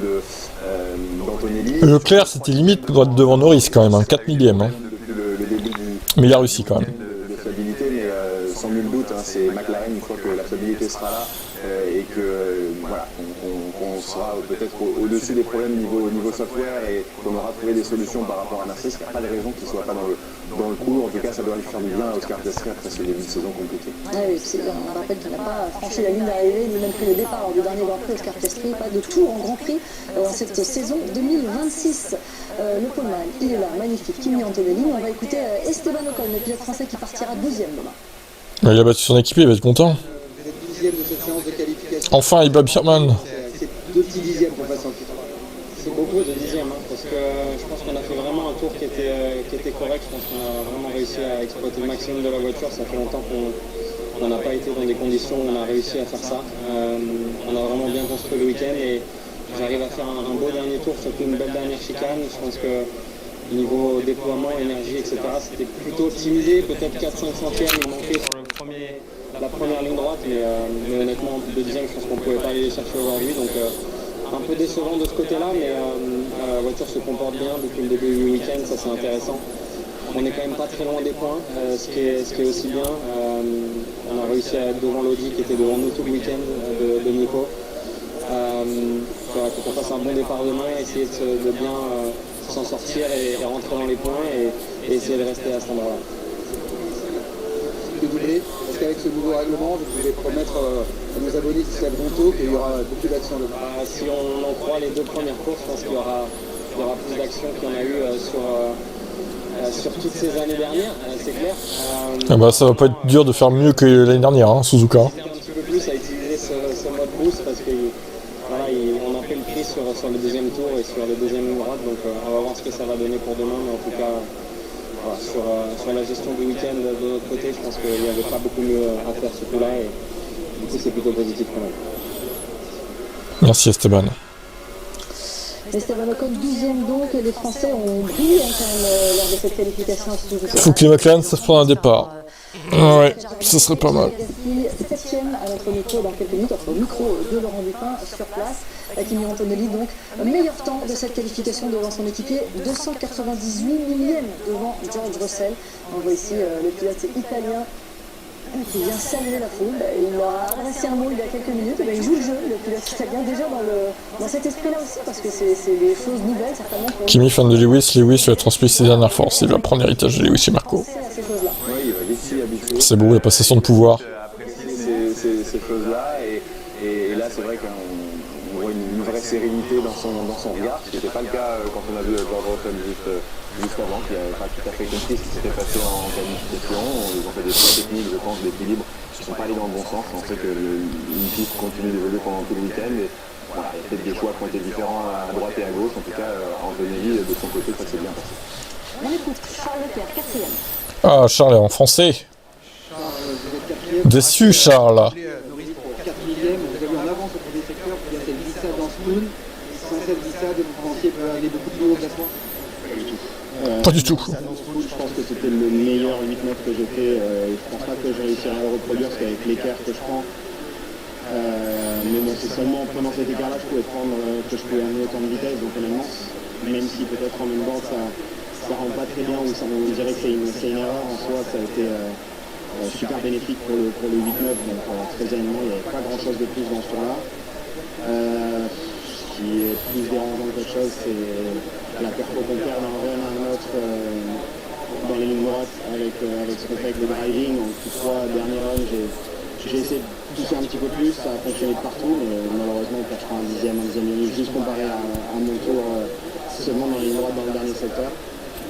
d'Antonelli. Leclerc, c'était limite pour être devant Norris quand même, 4 millième. Hein. Depuis le début Mais il a réussi quand même. de fiabilité, mais sans nul doute, hein, c'est McLaren, une fois que la fiabilité sera là, et que voilà, on sera peut-être au-dessus des problèmes niveau software et qu'on aura trouvé des solutions par rapport à Mercedes. Il n'y a pas de raison qu'il ne soit pas dans le coup. En tout cas, ça doit lui faire du bien à Oscar Piastri après ce début de saison compliqué. Oui, on rappelle qu'il n'a pas franchi la ligne d'arrivée, ni même pris le départ lors du dernier Grand Prix. Oscar Piastri, pas de tour en Grand Prix en cette saison 2026. Le poleman, il est là, magnifique. Kimi Antonelli. On va écouter Esteban Ocon, le pilote français qui partira 12e demain. Il a battu son équipier, il va être content. Vous êtes 10e de cette séance de qualification. Enfin, il bat Birman. C'est 2 petits dixièmes pour passer en titre. C'est beaucoup de dixièmes, hein, parce que je pense qu'on a fait vraiment un tour qui était correct. Je pense qu'on a vraiment réussi à exploiter le maximum de la voiture. Ça fait longtemps qu'on n'a pas été dans des conditions où on a réussi à faire ça. On a vraiment bien construit le week-end et j'arrive à faire un beau dernier tour, surtout une belle dernière chicane. Je pense que niveau déploiement, énergie, etc., c'était plutôt optimisé. Peut-être 4-5 centièmes, il manquait sur la première ligne droite, mais honnêtement, 2 dixièmes, je pense qu'on ne pouvait pas aller les chercher aujourd'hui. Donc, un peu décevant de ce côté-là, mais la voiture se comporte bien depuis le début du week-end, ça c'est intéressant. On n'est quand même pas très loin des points, ce qui est aussi bien. On a réussi à être devant l'Audi qui était devant nous tout le week-end de Nico. Il faudra qu'on fasse un bon départ demain, essayer de bien s'en sortir et rentrer dans les points et essayer de rester à cet endroit-là. De doubler, parce qu'avec ce nouveau règlement, vous pouvez promettre à nos abonnés qui se lèveront tôt qu'il y aura beaucoup d'action demain. Si on en croit les 2 premières courses, je pense qu'il y aura plus d'action qu'il y en a eu sur toutes ces années dernières, c'est clair. Ça va pas être dur de faire mieux que l'année dernière, hein, Suzuka. Un petit peu plus à utiliser ce mode boost parce que voilà, on a fait le prix sur le deuxième tour et sur le deuxième ligne droite, donc on va voir ce que ça va donner pour demain, mais en tout cas voilà, sur la gestion du week-end de notre côté, je pense qu'il n'y avait pas beaucoup mieux à faire ce coup-là et du coup c'est plutôt positif quand même. Merci Esteban. Esteban Ocon 12e donc, les Français ont brillé quand même lors de cette qualification. Faut que les McLaren savent prendre un départ. Ouais, ce serait pas mal. 7e à notre micro dans quelques minutes, entre le micro de Laurent Dupin sur place. Kimi Antonelli donc, meilleur temps de cette qualification devant son équipier, 298 millième devant George Russell. On voit ici le pilote italien qui vient saluer la foule. Il leur a adressé un mot il y a quelques minutes. Il joue le jeu, le pilote italien, déjà dans cet esprit-là aussi, parce que c'est des choses nouvelles certainement. Kimi, fan de Lewis lui a transmis ses dernières forces. Il va prendre l'héritage de Lewis et Marco. C'est beau, la passation de pouvoir. Apprécier ces choses-là, et là c'est vrai qu'on voit une vraie sérénité dans son regard, ce qui n'était pas le cas quand on a vu George Russell juste avant, qui n'avait pas tout à fait compris ce qui s'était passé en qualification. Ils ont fait des choix techniques, je pense, d'équilibre, qui ne sont pas allés dans le bon sens. On sait qu'une piste continue d'évoluer pendant tout le week-end, et voilà, il y a peut-être des choix qui ont été différents à droite et à gauche. En tout cas, Antonelli, de son côté, ça s'est bien passé. On écoute Charles Leclerc, 4e. Ah, Charles est en français. Déçu, Charles. Norris pour 4 millième, vous avez en avance au premier secteur, vous avez dit ça dans Spoon. Sans cette dit ça, vous pensiez aller beaucoup plus haut au classement? Pas du tout. Pas du tout. Ça annonce cool, je pense que c'était le meilleur 8-9 que j'ai fait. Je pense pas que je réussirai à le reproduire, parce qu'avec l'écart que je prends. Mais bon, c'est seulement en prenant cet écart-là que je pouvais amener autant de vitesse, donc honnêtement, même si peut-être en même temps ça rend pas très bien, ou on dirait que c'est une erreur en soi, ça a été super bénéfique pour le 8-9, donc très honnêtement, il n'y avait pas grand-chose de plus dans ce tour-là. Ce qui est plus dérangeant que quelque chose, c'est la performance qu'on perd d'un run à un autre dans les lignes droites avec ce qu'on fait avec le driving. En tout trois derniers runs, j'ai essayé de pousser un petit peu plus, ça a fonctionné de partout, mais malheureusement on perd un dixième minute, juste comparé à mon tour seulement dans les lignes droites dans le dernier secteur.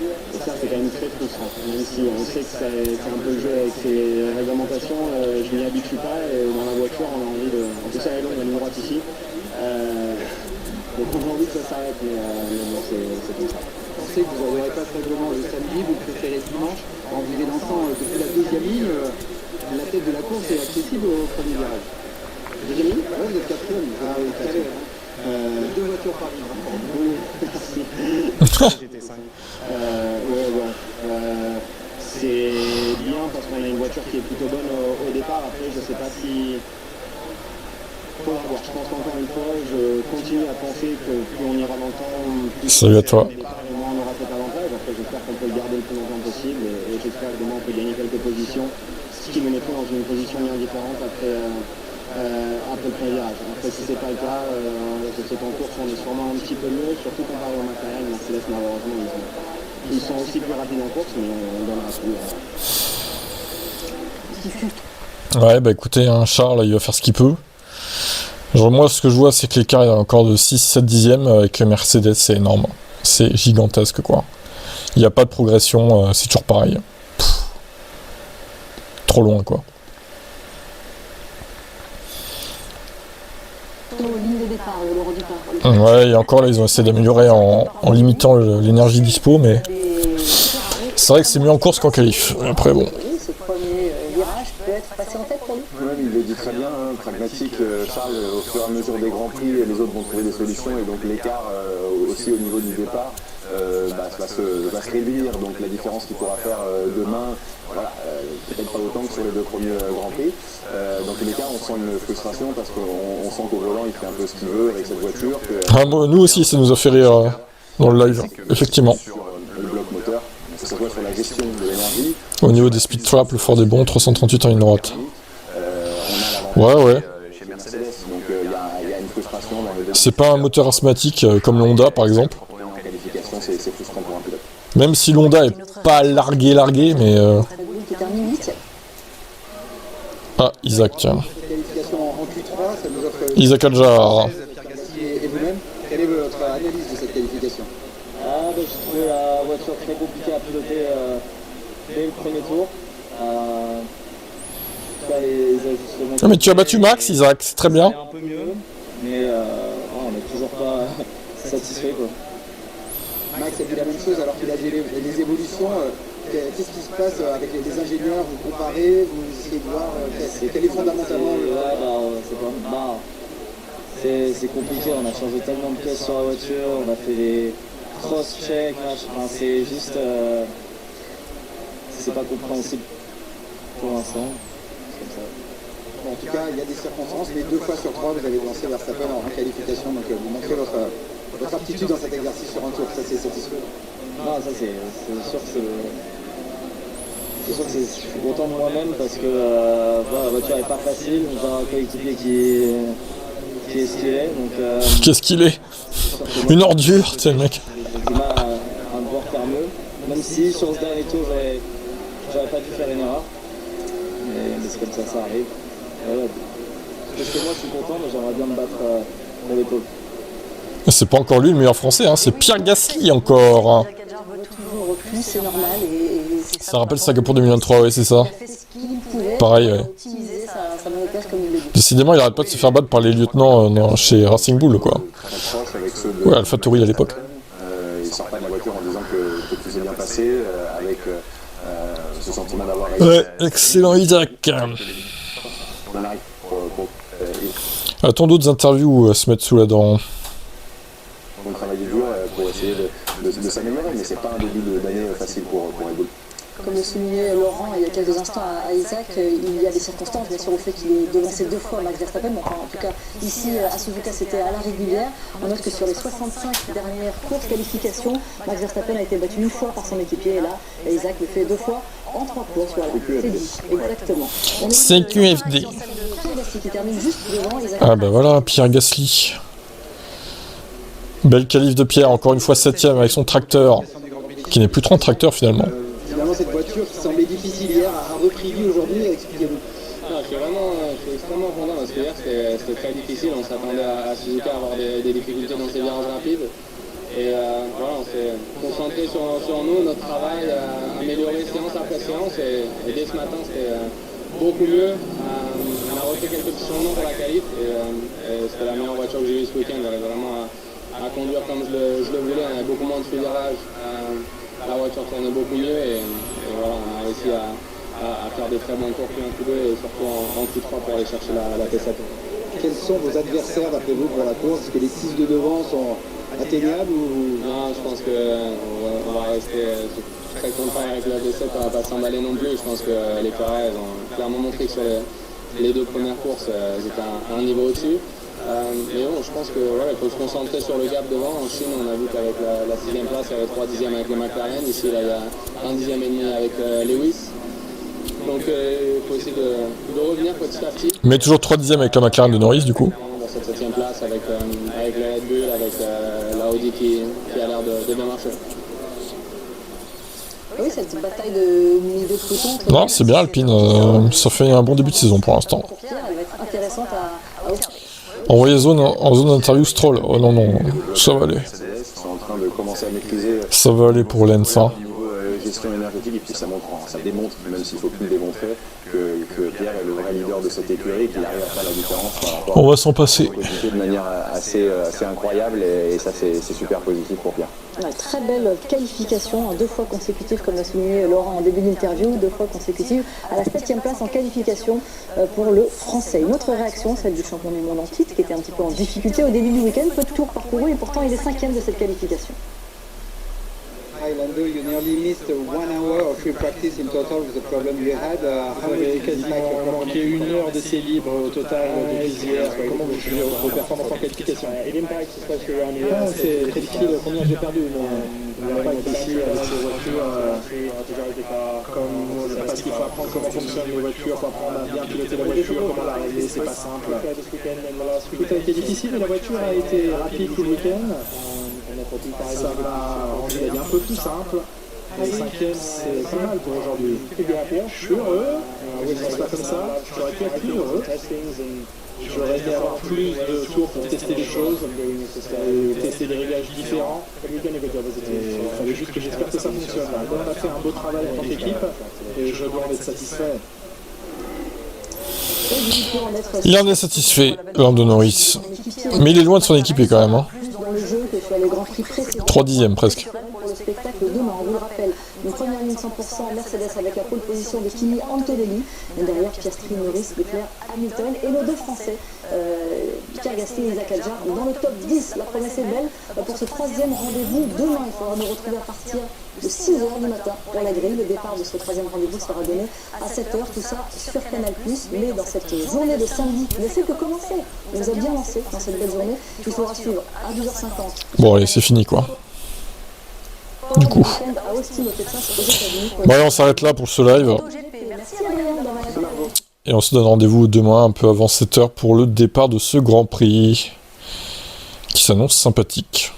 Et ça c'est quand même très frustrant, même si on sait que c'est un peu le jeu avec ces réglementations, je m'y habitue pas, et dans la voiture on a envie de... En plus ça est long, la ligne droite ici. Donc on a envie que ça s'arrête, mais bon, c'est comme ça. Vous pensez que vous n'aurez pas ce règlement le samedi, vous préférez dimanche, en vous lançant depuis la deuxième ligne, la tête de la course est accessible au premier virage. Deuxième ligne, ouais, vous êtes quatrième, deux voitures par ligne. Oui, merci. J'étais 5. C'est bien parce qu'on a une voiture qui est plutôt bonne au départ, après je sais pas si... Faut la voir. Je pense qu'encore une fois, je continue à penser que plus on ira dans le temps, plus Salut à toi. on aura cet avantage. Après, j'espère qu'on peut le garder le plus longtemps possible et j'espère que demain on peut gagner quelques positions, ce qui nous mettrait dans une position bien différente après le premier virage. Après, si c'est pas le cas, c'est en course, on est sûrement un petit peu mieux, surtout comparé au McLaren. Mercedes, malheureusement, ils sont aussi plus rapides en course, mais on donnera tout. Ouais, bah écoutez, hein, Charles, il va faire ce qu'il peut. Genre, moi, ce que je vois, c'est que l'écart est encore de 6-7 dixièmes avec Mercedes, c'est énorme. C'est gigantesque, quoi. Il n'y a pas de progression, c'est toujours pareil. Trop loin, quoi. Ouais, et encore là, ils ont essayé d'améliorer en limitant l'énergie dispo, mais c'est vrai que c'est mieux en course qu'en qualif. Après, bon. Ouais, il le dit très bien, hein, pragmatique, Charles, au fur et à mesure des grands prix, les autres vont trouver des solutions et donc l'écart aussi au niveau du départ va se réduire, donc la différence qu'il pourra faire demain, voilà, peut-être pas autant que sur les deux premiers grands prix. Dans tous les cas, on sent une frustration parce qu'on sent qu'au volant il fait un peu ce qu'il veut avec cette voiture. Nous aussi, ça nous a fait rire dans le live, effectivement. Sur le bloc moteur, que ce soit sur la gestion de l'énergie. Au niveau des speed traps, le fort des bons, 338 en ligne droite. Ouais. Chez Mercedes, donc il y a une frustration dans le... C'est pas un moteur asthmatique comme l'Honda par exemple. Quand on est en qualification, c'est frustrant pour un pilote. Même si l'Honda est pas largué, mais... Ah, Isaac, tiens. Isaac Adjar. Et vous-même, quelle est votre analyse de cette qualification? J'ai trouvé la voiture très compliquée à piloter dès le premier tour. Ah, mais tu as battu Max, Isaac, c'est très bien. Un peu mieux, mais on n'est toujours pas satisfait, quoi. Max a dit la même chose alors qu'il a dit les évolutions. Qu'est-ce qui se passe avec les ingénieurs? Vous comparez, vous essayez de voir quel est fondamentalement c'est compliqué, on a changé tellement de pièces sur la voiture, on a fait des cross-checks, c'est juste... c'est pas compréhensible pour l'instant. En tout cas, il y a des circonstances, mais 2 fois sur 3, vous avez lancé Verstappen en qualification, donc vous montrez votre aptitude dans cet exercice sur un tour, ça c'est satisfait. Non, ça c'est sûr que je suis content de moi-même parce que la voiture est pas facile, j'ai un coéquipier qui est stylé, donc... Qu'est-ce qu'il est? Une ordure, tu sais le mec. J'ai du mal à me voir faire mieux, même si sur ce dernier tour, j'aurais pas dû faire une erreur, mais c'est comme ça arrive. Parce que moi je suis content, mais j'aimerais bien me battre pour l'épaule. C'est pas encore lui le meilleur français, hein. C'est Pierre Gasly encore. C'est normal. Ça rappelle Singapour 2023, ouais, c'est ça. Pareil, ouais. Décidément, il arrête pas de se faire battre par les lieutenants chez Racing Bull, quoi. Ouais, AlphaTauri à l'époque. Il sort pas de la voiture en disant que tout s'est bien passé, avec ce sentiment d'avoir... Ouais, excellent Isaac. A-t-on d'autres interviews à se mettre sous la dent? On travaille dur pour essayer de s'améliorer, mais c'est pas un début d'année facile pour Red Bull. Comme le soulignait Laurent il y a quelques instants à Isaac, il y a des circonstances, bien sûr, au fait qu'il est devancé 2 fois Max Verstappen. Enfin, en tout cas, ici à Suzuka, c'était à la régulière. On note que sur les 65 dernières courses qualifications, Max Verstappen a été battu 1 fois par son équipier. Et là, Isaac le fait 2 fois en 3 courses. Voilà, c'est dit, exactement. CQFD. Qui termine juste devant Isaac. Ah bah voilà, Pierre Gasly. Belle qualif de Pierre, encore une fois 7ème avec son tracteur, qui n'est plus trop un tracteur finalement. Finalement, cette voiture qui semblait difficile hier a repris vie aujourd'hui. Expliquez-vous. Je suis extrêmement content parce que hier c'était très difficile. On s'attendait à Suzuka à avoir des difficultés dans ses virages rapides. Et voilà, on s'est concentré sur nous, notre travail, amélioré séance après séance. Et dès ce matin, c'était beaucoup mieux. On a refait quelques petits changements pour la qualif. Et c'était la meilleure voiture que j'ai vue ce week-end. J'avais vraiment à conduire comme je le voulais. On avait beaucoup moins de virage. La voiture tournait beaucoup mieux et voilà, on a réussi à faire des très bons tours Q1, Q2 et surtout en Q3 pour aller chercher la P7. Quels sont vos adversaires d'après vous pour la course? Est-ce que les 6 de devant sont atteignables ou... Non, je pense qu'on va rester très content avec la P7, on va pas s'emballer non plus. Je pense que les Ferrari ont clairement montré que sur les 2 premières courses, ils étaient un niveau au-dessus. Mais bon, je pense que voilà, il faut se concentrer sur le gap devant. En Chine, on a vu qu'avec la 6ème place, il y avait 3 dixièmes avec le McLaren. Ici, là, il y a 1 dixième et demi avec Lewis. Donc, il faut essayer de revenir petit à petit. Mais toujours 3 dixièmes avec la McLaren de Norris, du coup. Dans cette 7ème place, avec la Red Bull, avec la Audi qui a l'air de bien marcher. Oui, cette bataille de milieu de peloton. Non, c'est bien Alpine. Ça fait un bon début de saison pour l'instant. Elle va être intéressante à observer. Envoyez en zone d'interview Stroll. Oh non, non, ça va aller. Mercedes qui sont en train de commencer à maîtriser Ça va aller pour Lens. Hein. Gestion énergétique et puis ça démontre, même s'il ne faut plus le démontrer, que Pierre est le vrai leader de cette écurie et qu'il arrive à faire la différence par rapport On va s'en passer. de manière assez incroyable et ça c'est super positif pour Pierre. Ouais, très belle qualification, 2 fois consécutives comme l'a souligné Laurent en début d'interview, 2 fois consécutives à la 7ème place en qualification pour le Français. Une autre réaction, celle du champion du monde en titre qui était un petit peu en difficulté au début du week-end, peu de tours parcourus et pourtant il est 5ème de cette qualification. Hi Lando, you nearly missed 1 hour of free practice in total with the problem you had. How Vous avez quasiment manqué 1 heure d'essai libre au total depuis hier. Comment vous jugez vos performances en qualification? C'est très difficile. Combien j'ai perdu? L'impact ici avec les voitures, parce qu'il faut apprendre comment fonctionnent les voitures, il faut apprendre à bien piloter la voiture, comment la régler, c'est pas simple. Tout a été difficile, mais la voiture a été rapide tout le week-end. Ça m'a rendu la vie un peu plus simple. Le 5ème, c'est pas mal pour aujourd'hui. Je suis heureux. Oui, ça se passe comme ça. J'aurais pu être plus heureux. J'aurais aimé avoir plus de tours pour tester des choses, tester des réglages différents. Il fallait juste que j'espère que ça fonctionne. On a fait un beau travail en tant qu'équipe et je dois en être satisfait. Il en est satisfait, Lando Norris. Mais il est loin de son équipier quand même. Hein. 3 dixièmes presque. Pour le spectacle demain, on vous le rappelle, une première ligne 100% Mercedes avec la pole position de Kimi Antonelli, et derrière Piastri, Norris, Leclerc, Hamilton et nos 2 Français, Pierre Gasly et Isaac Hadjar dans le top 10. La promesse est belle pour ce 3e rendez-vous demain. Il faudra nous retrouver à partir de 6h du matin pour la grille. Le départ de ce 3e rendez-vous sera donné à 7h, tout ça sur Canal+. Mais dans cette journée de samedi, qui ne fait que commencer, on nous a bien lancé dans cette belle journée, il faudra suivre à 12h50. Bon allez, c'est fini quoi. Du coup. Bon allez, on s'arrête là pour ce live. Et on se donne rendez-vous demain un peu avant 7h pour le départ de ce Grand Prix qui s'annonce sympathique.